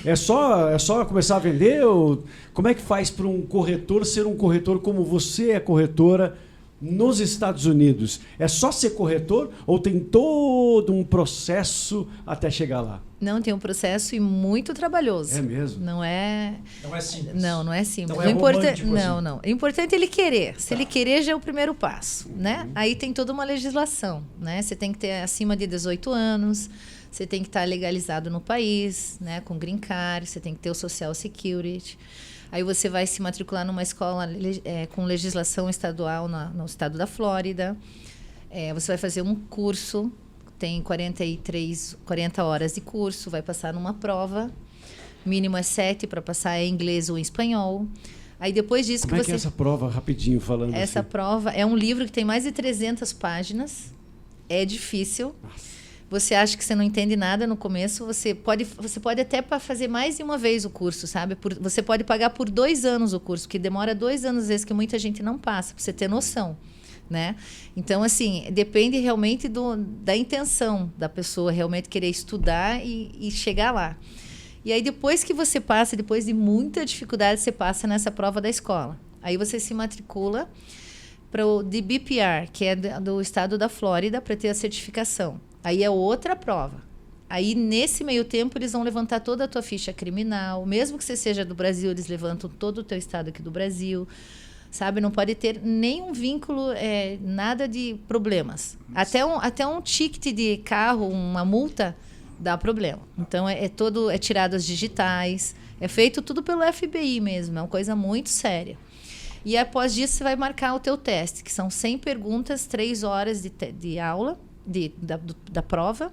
Speaker 2: É só começar a vender? Ou como é que faz para um corretor ser um corretor como você é corretora nos Estados Unidos? É só ser corretor ou tem todo um processo até chegar lá?
Speaker 3: Não, tem um processo e muito trabalhoso.
Speaker 2: É mesmo?
Speaker 3: Não é
Speaker 1: simples.
Speaker 3: Não é simples.
Speaker 1: Não é romântico,
Speaker 3: não. O importante é ele querer. Se ele querer, já é o primeiro passo, né? Aí tem toda uma legislação, né? Você tem que ter acima de 18 anos, você tem que estar legalizado no país, né? Com green card, você tem que ter o Social Security. Aí você vai se matricular numa escola com legislação estadual no estado da Flórida. Você vai fazer um curso, tem 40 horas de curso, vai passar numa prova, mínimo é 7 para passar em inglês ou em espanhol. Aí depois disso
Speaker 2: Como é que é essa prova, rapidinho falando
Speaker 3: Essa prova é um livro que tem mais de 300 páginas, é difícil.
Speaker 2: Nossa.
Speaker 3: Você acha que você não entende nada no começo, você pode até fazer mais de uma vez o curso, sabe? Você pode pagar por 2 anos o curso, que demora 2 anos, às vezes, que muita gente não passa, para você ter noção, né? Então, assim, depende realmente da intenção da pessoa realmente querer estudar e chegar lá. E aí, depois que você passa, depois de muita dificuldade, você passa nessa prova da escola. Aí você se matricula para o DBPR, que é do estado da Flórida, para ter a certificação. Aí é outra prova. Aí, nesse meio tempo, eles vão levantar toda a tua ficha criminal. Mesmo que você seja do Brasil, eles levantam todo o teu estado aqui do Brasil. Sabe? Não pode ter nenhum vínculo, nada de problemas. Até um ticket de carro, uma multa, dá problema. Então, é tirado as digitais. É feito tudo pelo FBI mesmo. É uma coisa muito séria. E após disso, você vai marcar o teu teste, que são 100 perguntas, 3 horas de aula, da prova.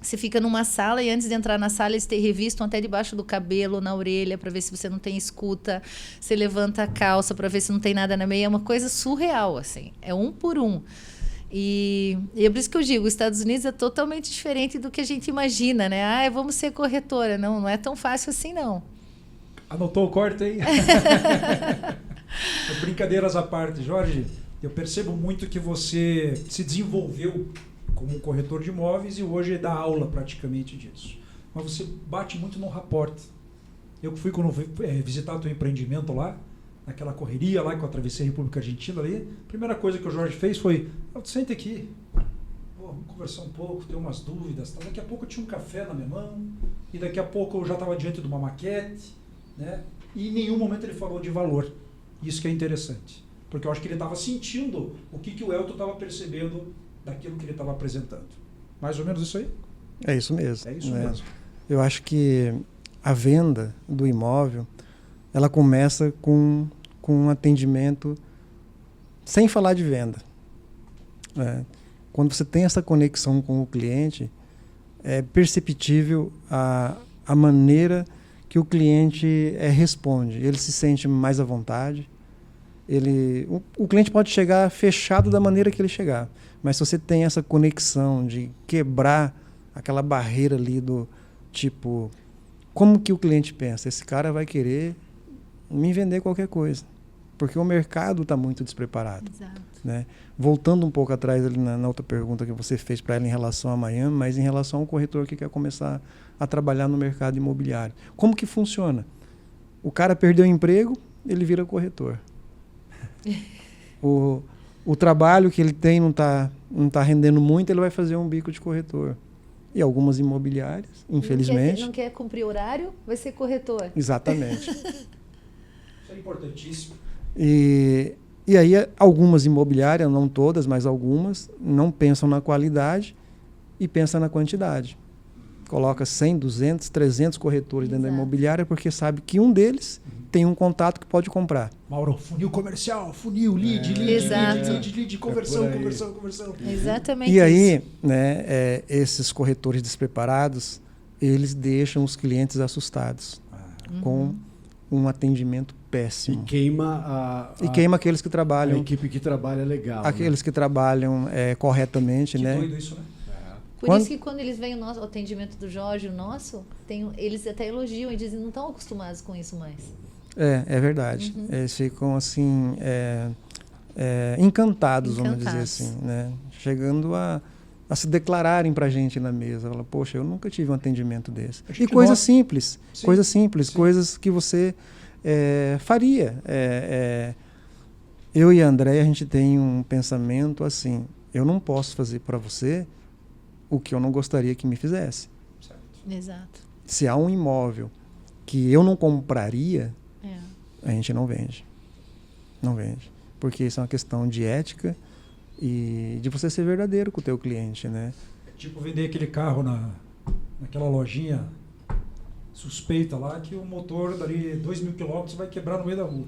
Speaker 3: Você fica numa sala e antes de entrar na sala eles te revistam até debaixo do cabelo, na orelha, para ver se você não tem escuta. Você levanta a calça para ver se não tem nada na meia. É uma coisa surreal, assim. É 1 por 1. E é por isso que eu digo, os Estados Unidos é totalmente diferente do que a gente imagina, né? Vamos ser corretora. Não é tão fácil assim, não.
Speaker 1: Anotou o corte aí? Brincadeiras à parte, Jorge, eu percebo muito que você se desenvolveu como corretor de imóveis e hoje dá aula praticamente disso. Mas você bate muito no rapport. Eu que fui quando visitar o teu empreendimento lá, naquela correria lá que eu atravessei a República Argentina ali, a primeira coisa que o Jorge fez foi, senta aqui, vamos conversar um pouco, ter umas dúvidas. Tá? Daqui a pouco eu tinha um café na minha mão e daqui a pouco eu já estava diante de uma maquete, né? E em nenhum momento ele falou de valor. Isso que é interessante. Porque eu acho que ele estava sentindo o que o Elton estava percebendo daquilo que ele estava apresentando. Mais ou menos isso aí?
Speaker 4: É isso mesmo.
Speaker 1: É isso mesmo.
Speaker 4: Eu acho que a venda do imóvel, ela começa com um atendimento sem falar de venda. Quando você tem essa conexão com o cliente, é perceptível a maneira que o cliente responde. Ele se sente mais à vontade, O cliente pode chegar fechado da maneira que ele chegar, mas se você tem essa conexão de quebrar aquela barreira ali do tipo, como que o cliente pensa? Esse cara vai querer me vender qualquer coisa, porque o mercado está muito despreparado.
Speaker 3: Exato.
Speaker 4: Né? Voltando um pouco atrás ali na outra pergunta que você fez para ela em relação a Miami, mas em relação ao corretor que quer começar a trabalhar no mercado imobiliário. Como que funciona? O cara perdeu o emprego, ele vira corretor. O trabalho que ele tem não tá rendendo muito, ele vai fazer um bico de corretor. E algumas imobiliárias, infelizmente...
Speaker 3: Não quer cumprir horário, vai ser corretor.
Speaker 4: Exatamente.
Speaker 1: Isso é importantíssimo.
Speaker 4: E aí algumas imobiliárias, não todas, mas algumas, não pensam na qualidade e pensam na quantidade. Coloca 100, 200, 300 corretores dentro da imobiliária porque sabe que um deles tem um contato que pode comprar.
Speaker 1: Mauro, funil comercial, funil, lead, conversão.
Speaker 3: Exatamente.
Speaker 4: E aí, né, esses corretores despreparados, eles deixam os clientes assustados com um atendimento péssimo.
Speaker 2: E queima
Speaker 4: queima aqueles que trabalham.
Speaker 2: A equipe que trabalha legal.
Speaker 4: Aqueles que trabalham corretamente,
Speaker 1: Que
Speaker 4: né?
Speaker 1: doido isso, né?
Speaker 3: Por isso que quando eles veem o atendimento do Jorge, o nosso, eles até elogiam e dizem que não estão acostumados com isso mais.
Speaker 4: É verdade. Eles ficam assim encantados, vamos dizer assim, né? Chegando a se declararem para a gente na mesa. Fala, poxa, eu nunca tive um atendimento desse. E coisas simples, coisas que você faria. Eu e a Andréia, a gente tem um pensamento assim, eu não posso fazer para você o que eu não gostaria que me fizesse.
Speaker 1: Certo.
Speaker 3: Exato.
Speaker 4: Se há um imóvel que eu não compraria, a gente não vende. Não vende. Porque isso é uma questão de ética e de você ser verdadeiro com o teu cliente, né?
Speaker 1: É tipo vender aquele carro naquela lojinha suspeita lá que o motor dali 2.000 quilômetros vai quebrar no meio da rua.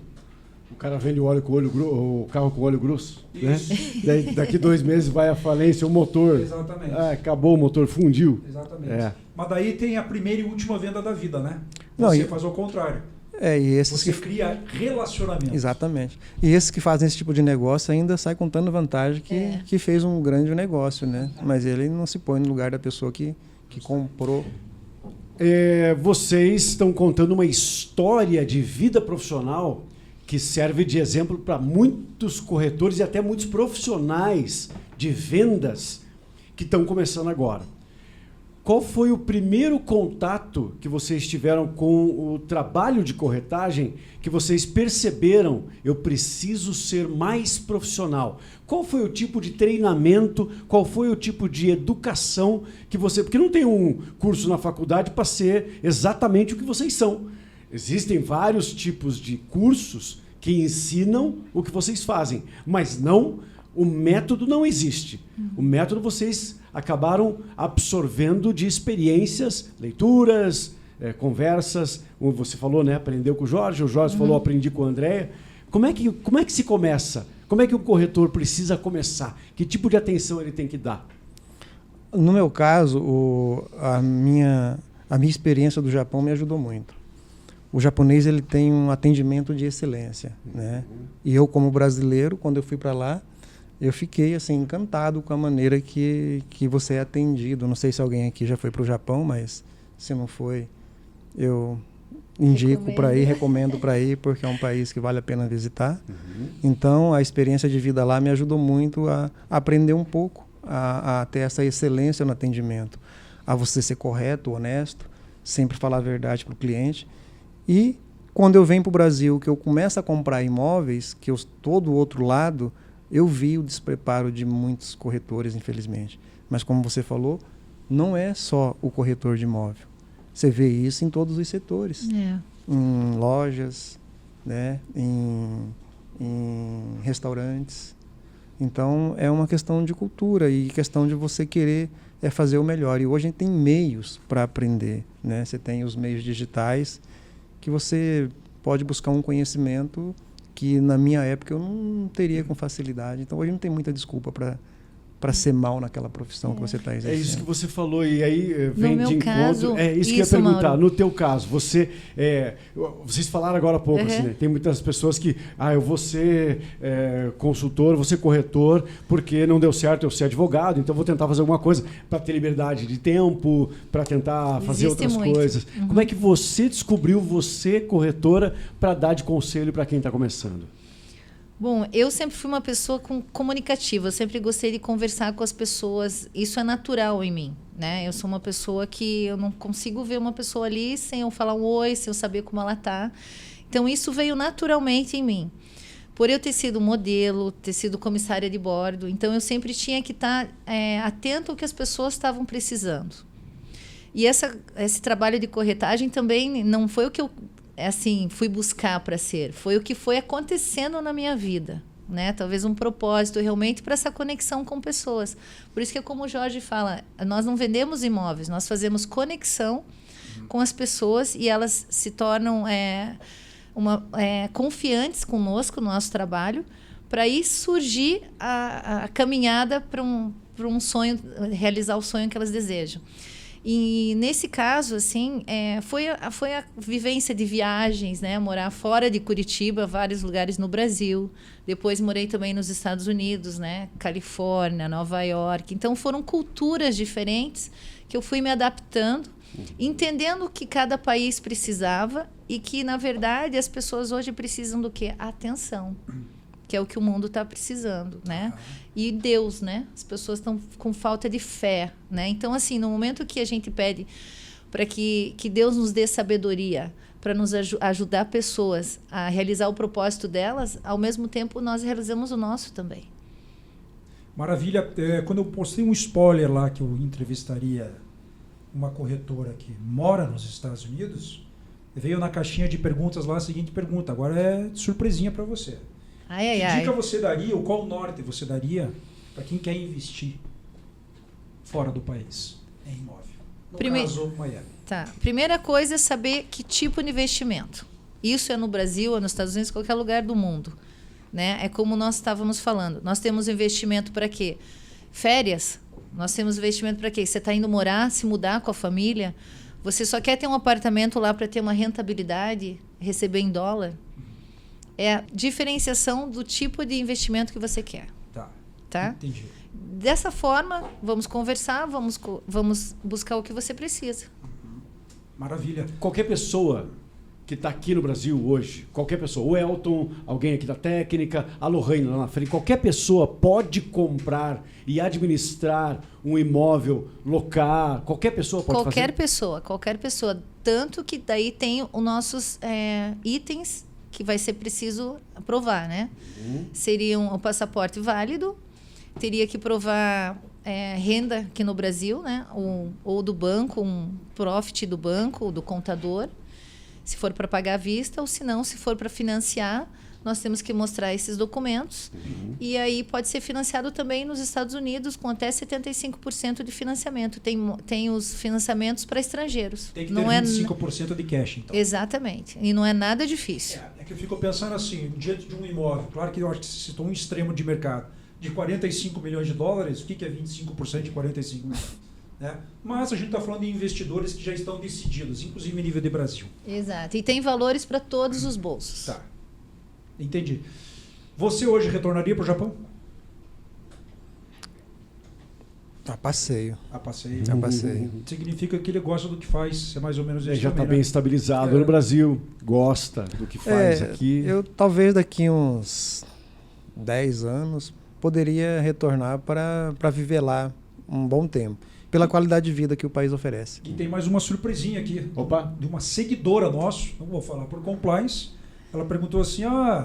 Speaker 2: O cara vende o carro com óleo grosso,
Speaker 1: Isso.
Speaker 2: né? Daqui 2 meses vai à falência o motor.
Speaker 1: Exatamente.
Speaker 2: Acabou o motor, fundiu.
Speaker 1: Exatamente. Mas daí tem a primeira e última venda da vida, né?
Speaker 4: Não,
Speaker 1: Você faz o contrário.
Speaker 4: E esses
Speaker 1: Você cria relacionamento.
Speaker 4: Exatamente. E esses que fazem esse tipo de negócio ainda sai contando vantagem que fez um grande negócio, né? Mas ele não se põe no lugar da pessoa que comprou.
Speaker 2: Vocês estão contando uma história de vida profissional que serve de exemplo para muitos corretores e até muitos profissionais de vendas que estão começando agora. Qual foi o primeiro contato que vocês tiveram com o trabalho de corretagem que vocês perceberam, eu preciso ser mais profissional? Qual foi o tipo de treinamento, qual foi o tipo de educação que você... Porque não tem um curso na faculdade para ser exatamente o que vocês são. Existem vários tipos de cursos que ensinam o que vocês fazem, mas não, o método não existe. O método vocês acabaram absorvendo de experiências, leituras, conversas. Você falou, né? Aprendeu com o Jorge falou, aprendi com a Andréia. Como é que se começa? Como é que o corretor precisa começar? Que tipo de atenção ele tem que dar?
Speaker 4: No meu caso, a minha experiência do Japão me ajudou muito. O japonês ele tem um atendimento de excelência, né? E eu, como brasileiro, quando eu fui para lá, eu fiquei assim encantado com a maneira que você é atendido. Não sei se alguém aqui já foi para o Japão, mas se não foi, eu indico para ir, recomendo para ir, porque é um país que vale a pena visitar. Então, a experiência de vida lá me ajudou muito a aprender um pouco, a ter essa excelência no atendimento, a você ser correto, honesto, sempre falar a verdade para o cliente. E quando eu venho para o Brasil, que eu começo a comprar imóveis, que eu estou do outro lado, eu vi o despreparo de muitos corretores, infelizmente. Mas como você falou, não é só o corretor de imóvel. Você vê isso em todos os setores. Em lojas, né? em restaurantes. Então, é uma questão de cultura e questão de você querer fazer o melhor. E hoje a gente tem meios para aprender, né? Você tem os meios digitais que você pode buscar um conhecimento que na minha época eu não teria com facilidade. Então hoje não tem muita desculpa para ser mal naquela profissão que você está
Speaker 2: É
Speaker 4: exercendo.
Speaker 2: isso que você falou, e aí vem
Speaker 3: No meu
Speaker 2: de encontro.
Speaker 3: caso,
Speaker 2: É isso que eu ia
Speaker 3: isso,
Speaker 2: perguntar.
Speaker 3: Mauro.
Speaker 2: No teu caso, vocês falaram agora há pouco,
Speaker 3: Uhum.
Speaker 2: assim, né? Tem muitas pessoas que, eu vou ser consultor, vou ser corretor, porque não deu certo eu ser advogado, então vou tentar fazer alguma coisa para ter liberdade de tempo, para tentar fazer
Speaker 3: Existe
Speaker 2: outras
Speaker 3: muito.
Speaker 2: coisas.
Speaker 3: Uhum.
Speaker 2: Como é que você descobriu você, corretora, para dar de conselho para quem está começando?
Speaker 3: Bom, eu sempre fui uma pessoa comunicativa, eu sempre gostei de conversar com as pessoas, isso é natural em mim, né? Eu sou uma pessoa que eu não consigo ver uma pessoa ali sem eu falar um oi, sem eu saber como ela tá. Então, isso veio naturalmente em mim. Por eu ter sido modelo, ter sido comissária de bordo, então eu sempre tinha que estar atento ao que as pessoas estavam precisando. E esse trabalho de corretagem também não foi o que eu fui buscar para ser, foi o que foi acontecendo na minha vida, né? Talvez um propósito realmente para essa conexão com pessoas. Por isso que, como o Jorge fala, nós não vendemos imóveis, nós fazemos conexão com as pessoas e elas se tornam confiantes conosco no nosso trabalho, para aí surgir a caminhada para um sonho, realizar o sonho que elas desejam. E nesse caso, assim, foi a vivência de viagens, né? Morar fora de Curitiba, vários lugares no Brasil. Depois morei também nos Estados Unidos, né? Califórnia, Nova York. Então foram culturas diferentes que eu fui me adaptando, entendendo o que cada país precisava e que, na verdade, as pessoas hoje precisam do quê? Atenção, que é o que o mundo está precisando, né? E Deus, né? As pessoas estão com falta de fé, né? Então, assim, no momento que a gente pede para que Deus nos dê sabedoria para nos ajudar pessoas a realizar o propósito delas, ao mesmo tempo nós realizamos o nosso também.
Speaker 1: Maravilha. Quando eu postei um spoiler lá que eu entrevistaria uma corretora que mora nos Estados Unidos, veio na caixinha de perguntas lá a seguinte pergunta. Agora é surpresinha para você.
Speaker 3: Ai,
Speaker 1: Que dica você daria, ou qual norte você daria para quem quer investir fora do país em imóvel? No caso, Miami.
Speaker 3: Tá. Primeira coisa é saber que tipo de investimento. Isso é no Brasil, é nos Estados Unidos, qualquer lugar do mundo, né? É como nós estávamos falando. Nós temos investimento para quê? Férias. Nós temos investimento para quê? Você está indo morar, se mudar com a família. Você só quer ter um apartamento lá para ter uma rentabilidade, receber em dólar. É a diferenciação do tipo de investimento que você quer. Tá?
Speaker 1: Entendi.
Speaker 3: Dessa forma, vamos conversar, vamos buscar o que você precisa.
Speaker 1: Maravilha.
Speaker 2: Qualquer pessoa que está aqui no Brasil hoje, qualquer pessoa, o Elton, alguém aqui da técnica, a Lorraine lá na frente, qualquer pessoa pode comprar e administrar um imóvel, locar, qualquer pessoa pode fazer?
Speaker 3: Qualquer pessoa. Tanto que daí tem os nossos itens que vai ser preciso provar, né? Seriam o passaporte válido, teria que provar renda aqui no Brasil, né? Ou do banco, um profit do banco, do contador, se for para pagar à vista, ou se não, se for para financiar, nós temos que mostrar esses documentos. E aí pode ser financiado também nos Estados Unidos com até 75% de financiamento. Tem os financiamentos para estrangeiros.
Speaker 1: Tem que ter 25% de cash, então.
Speaker 3: Exatamente. E não é nada difícil.
Speaker 1: É que eu fico pensando assim, diante de um imóvel, claro que eu acho que você citou um extremo de mercado, de 45 milhões de dólares, o que é 25% de 45 milhões? Né? Mas a gente está falando de investidores que já estão decididos, inclusive em nível de Brasil.
Speaker 3: Exato. E tem valores para todos os bolsos.
Speaker 1: Tá. Entendi. Você hoje retornaria para o Japão?
Speaker 4: A passeio.
Speaker 1: A passeio.
Speaker 4: A passeio.
Speaker 1: Significa que ele gosta do que faz, é mais ou menos
Speaker 2: Ele
Speaker 1: isso.
Speaker 2: já está
Speaker 1: também,
Speaker 2: bem
Speaker 1: né?
Speaker 2: estabilizado no Brasil, gosta do que faz aqui.
Speaker 4: Eu talvez daqui uns 10 anos poderia retornar para viver lá um bom tempo, pela qualidade de vida que o país oferece.
Speaker 1: E tem mais uma surpresinha aqui.
Speaker 2: Opa.
Speaker 1: De uma seguidora nossa, não vou falar por compliance. Ela perguntou assim,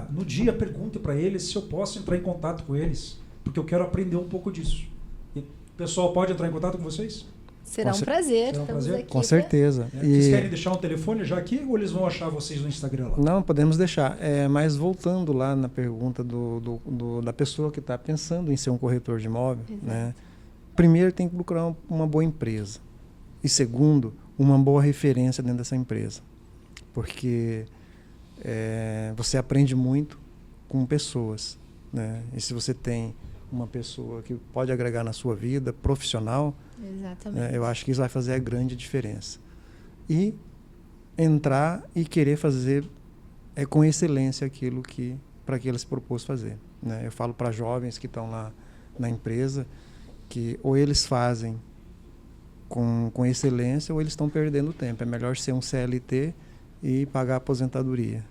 Speaker 1: no dia pergunta para eles se eu posso entrar em contato com eles, porque eu quero aprender um pouco disso. E o pessoal pode entrar em contato com vocês?
Speaker 3: Será um prazer.
Speaker 1: Será um
Speaker 3: Estamos
Speaker 1: prazer?
Speaker 3: aqui.
Speaker 4: Com certeza.
Speaker 1: Vocês querem deixar um telefone já aqui ou eles vão achar vocês no Instagram lá?
Speaker 4: Não, podemos deixar. Mas voltando lá na pergunta da pessoa que está pensando em ser um corretor de imóvel, né? Primeiro tem que procurar uma boa empresa. E segundo, uma boa referência dentro dessa empresa. Porque você aprende muito com pessoas, né? E se você tem uma pessoa que pode agregar na sua vida profissional,
Speaker 3: Exatamente.
Speaker 4: eu acho que isso vai fazer a grande diferença. E entrar e querer fazer com excelência aquilo para que ele se propôs fazer, né? Eu falo para jovens que estão lá na empresa que ou eles fazem com excelência ou eles estão perdendo tempo. É melhor ser um CLT e pagar a aposentadoria.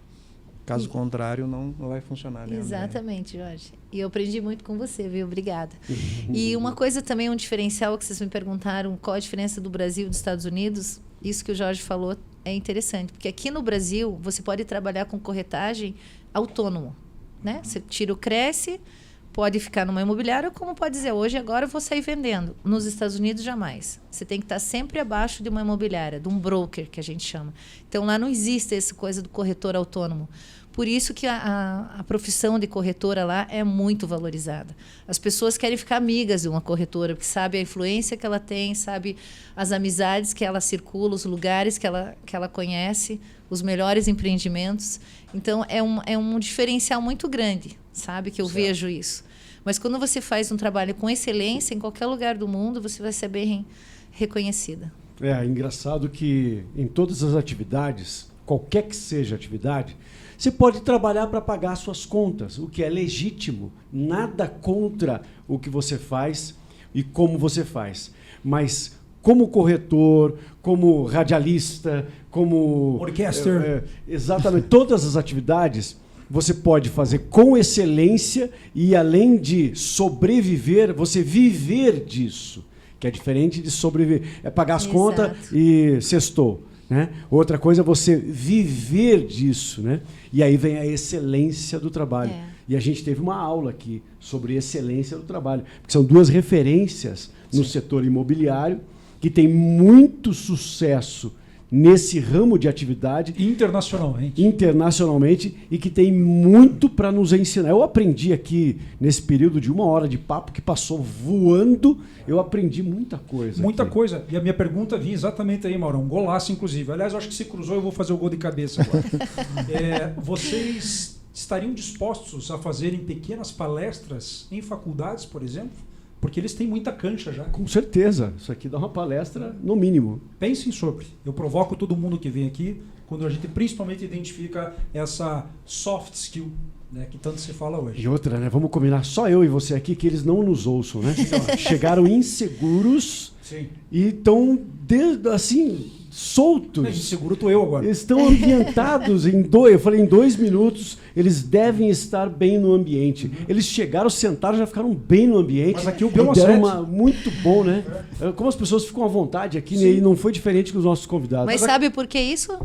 Speaker 4: Caso contrário, não vai funcionar. Né,
Speaker 3: Exatamente, Jorge. E eu aprendi muito com você, viu? Obrigada. E uma coisa também, um diferencial que vocês me perguntaram, qual a diferença do Brasil e dos Estados Unidos, isso que o Jorge falou é interessante, porque aqui no Brasil você pode trabalhar com corretagem autônomo, né? Você tira o Cresce, pode ficar numa imobiliária, como pode dizer, hoje, agora eu vou sair vendendo. Nos Estados Unidos, jamais. Você tem que estar sempre abaixo de uma imobiliária, de um broker, que a gente chama. Então, lá não existe essa coisa do corretor autônomo. Por isso que a profissão de corretora lá é muito valorizada. As pessoas querem ficar amigas de uma corretora, porque sabe a influência que ela tem, sabe as amizades que ela circula, os lugares que ela conhece, os melhores empreendimentos. Então, é um diferencial muito grande, sabe, que eu vejo isso. Mas quando você faz um trabalho com excelência, em qualquer lugar do mundo, você vai ser bem reconhecida.
Speaker 2: É engraçado que em todas as atividades, qualquer que seja a atividade, você pode trabalhar para pagar suas contas, o que é legítimo. Nada contra o que você faz e como você faz. Mas como corretor, como radialista, como...
Speaker 1: Orquestra.
Speaker 2: Exatamente. Todas as atividades você pode fazer com excelência e, além de sobreviver, você viver disso. Que é diferente de sobreviver. É pagar as contas e sextou. Né? Outra coisa é você viver disso, né? E aí vem a excelência do trabalho. E a gente teve uma aula aqui sobre excelência do trabalho, porque são duas referências no setor imobiliário que tem muito sucesso nesse ramo de atividade internacionalmente e que tem muito para nos ensinar. Eu aprendi aqui, nesse período de 1 hora de papo, que passou voando, eu aprendi muita coisa.
Speaker 1: Muita coisa. E a minha pergunta vinha exatamente aí, Maurão. Um golaço, inclusive. Aliás, eu acho que se cruzou, eu vou fazer o gol de cabeça agora. Vocês estariam dispostos a fazerem pequenas palestras em faculdades, por exemplo? Porque eles têm muita cancha já.
Speaker 2: Com certeza. Isso aqui dá uma palestra no mínimo.
Speaker 1: Pensem sobre. Eu provoco todo mundo que vem aqui quando a gente principalmente identifica essa soft skill, né, que tanto se fala hoje.
Speaker 2: E outra, né? Vamos combinar, só eu e você aqui, que eles não nos ouçam, né? Chegaram inseguros.
Speaker 1: Sim.
Speaker 2: E estão, assim, soltos.
Speaker 1: Inseguro tô eu agora.
Speaker 2: Eles estão ambientados em 2 minutos, eles devem estar bem no ambiente. Eles chegaram, sentaram, já ficaram bem no ambiente.
Speaker 1: Mas aqui o Bioma
Speaker 2: muito bom, né? Como as pessoas ficam à vontade aqui, né? E não foi diferente com os nossos convidados.
Speaker 3: Mas sabe por que isso?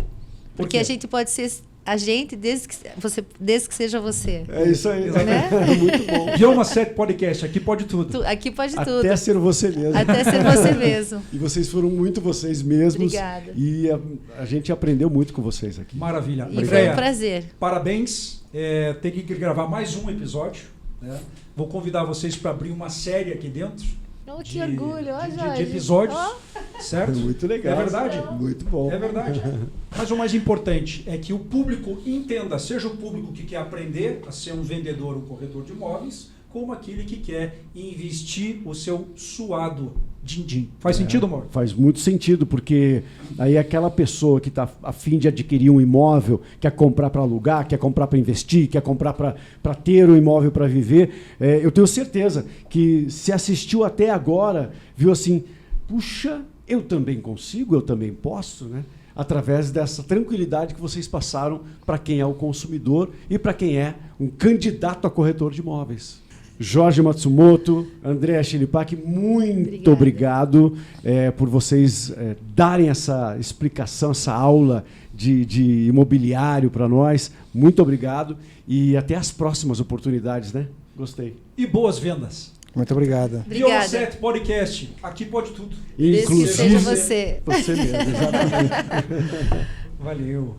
Speaker 3: Porque a gente pode ser a gente desde que seja você.
Speaker 2: É isso aí.
Speaker 3: Né?
Speaker 2: É muito bom.
Speaker 1: Bioma 7 Podcast, aqui pode tudo.
Speaker 3: Aqui pode tudo.
Speaker 2: Até ser você mesmo.
Speaker 3: Até ser você mesmo.
Speaker 2: E vocês foram muito vocês mesmos.
Speaker 3: Obrigada.
Speaker 2: E a gente aprendeu muito com vocês aqui.
Speaker 1: Maravilha.
Speaker 3: E foi um prazer.
Speaker 1: Parabéns. Tem que gravar mais um episódio. Né? Vou convidar vocês para abrir uma série aqui dentro.
Speaker 3: Oh, que orgulho,
Speaker 1: de episódios, certo?
Speaker 2: Muito legal.
Speaker 1: É verdade?
Speaker 2: Muito bom.
Speaker 1: É verdade. Mas o mais importante é que o público entenda, seja o público que quer aprender a ser um vendedor, um corretor de imóveis, como aquele que quer investir o seu suado din-din. Faz sentido, Mauro?
Speaker 2: Faz muito sentido, porque aí aquela pessoa que está a fim de adquirir um imóvel, quer comprar para alugar, quer comprar para investir, quer comprar para ter um imóvel para viver, eu tenho certeza que se assistiu até agora, viu assim, puxa, eu também consigo, eu também posso, né? Através dessa tranquilidade que vocês passaram para quem é o consumidor e para quem é um candidato a corretor de imóveis. Jorge Matsumoto, Andréa Chilipac, muito obrigado por vocês darem essa explicação, essa aula de imobiliário para nós. Muito obrigado e até as próximas oportunidades, né? Gostei.
Speaker 1: E boas vendas.
Speaker 4: Muito obrigada.
Speaker 1: Bioma 7 Podcast, aqui pode tudo.
Speaker 3: Desde que seja você.
Speaker 2: Você mesmo, exatamente.
Speaker 1: Valeu.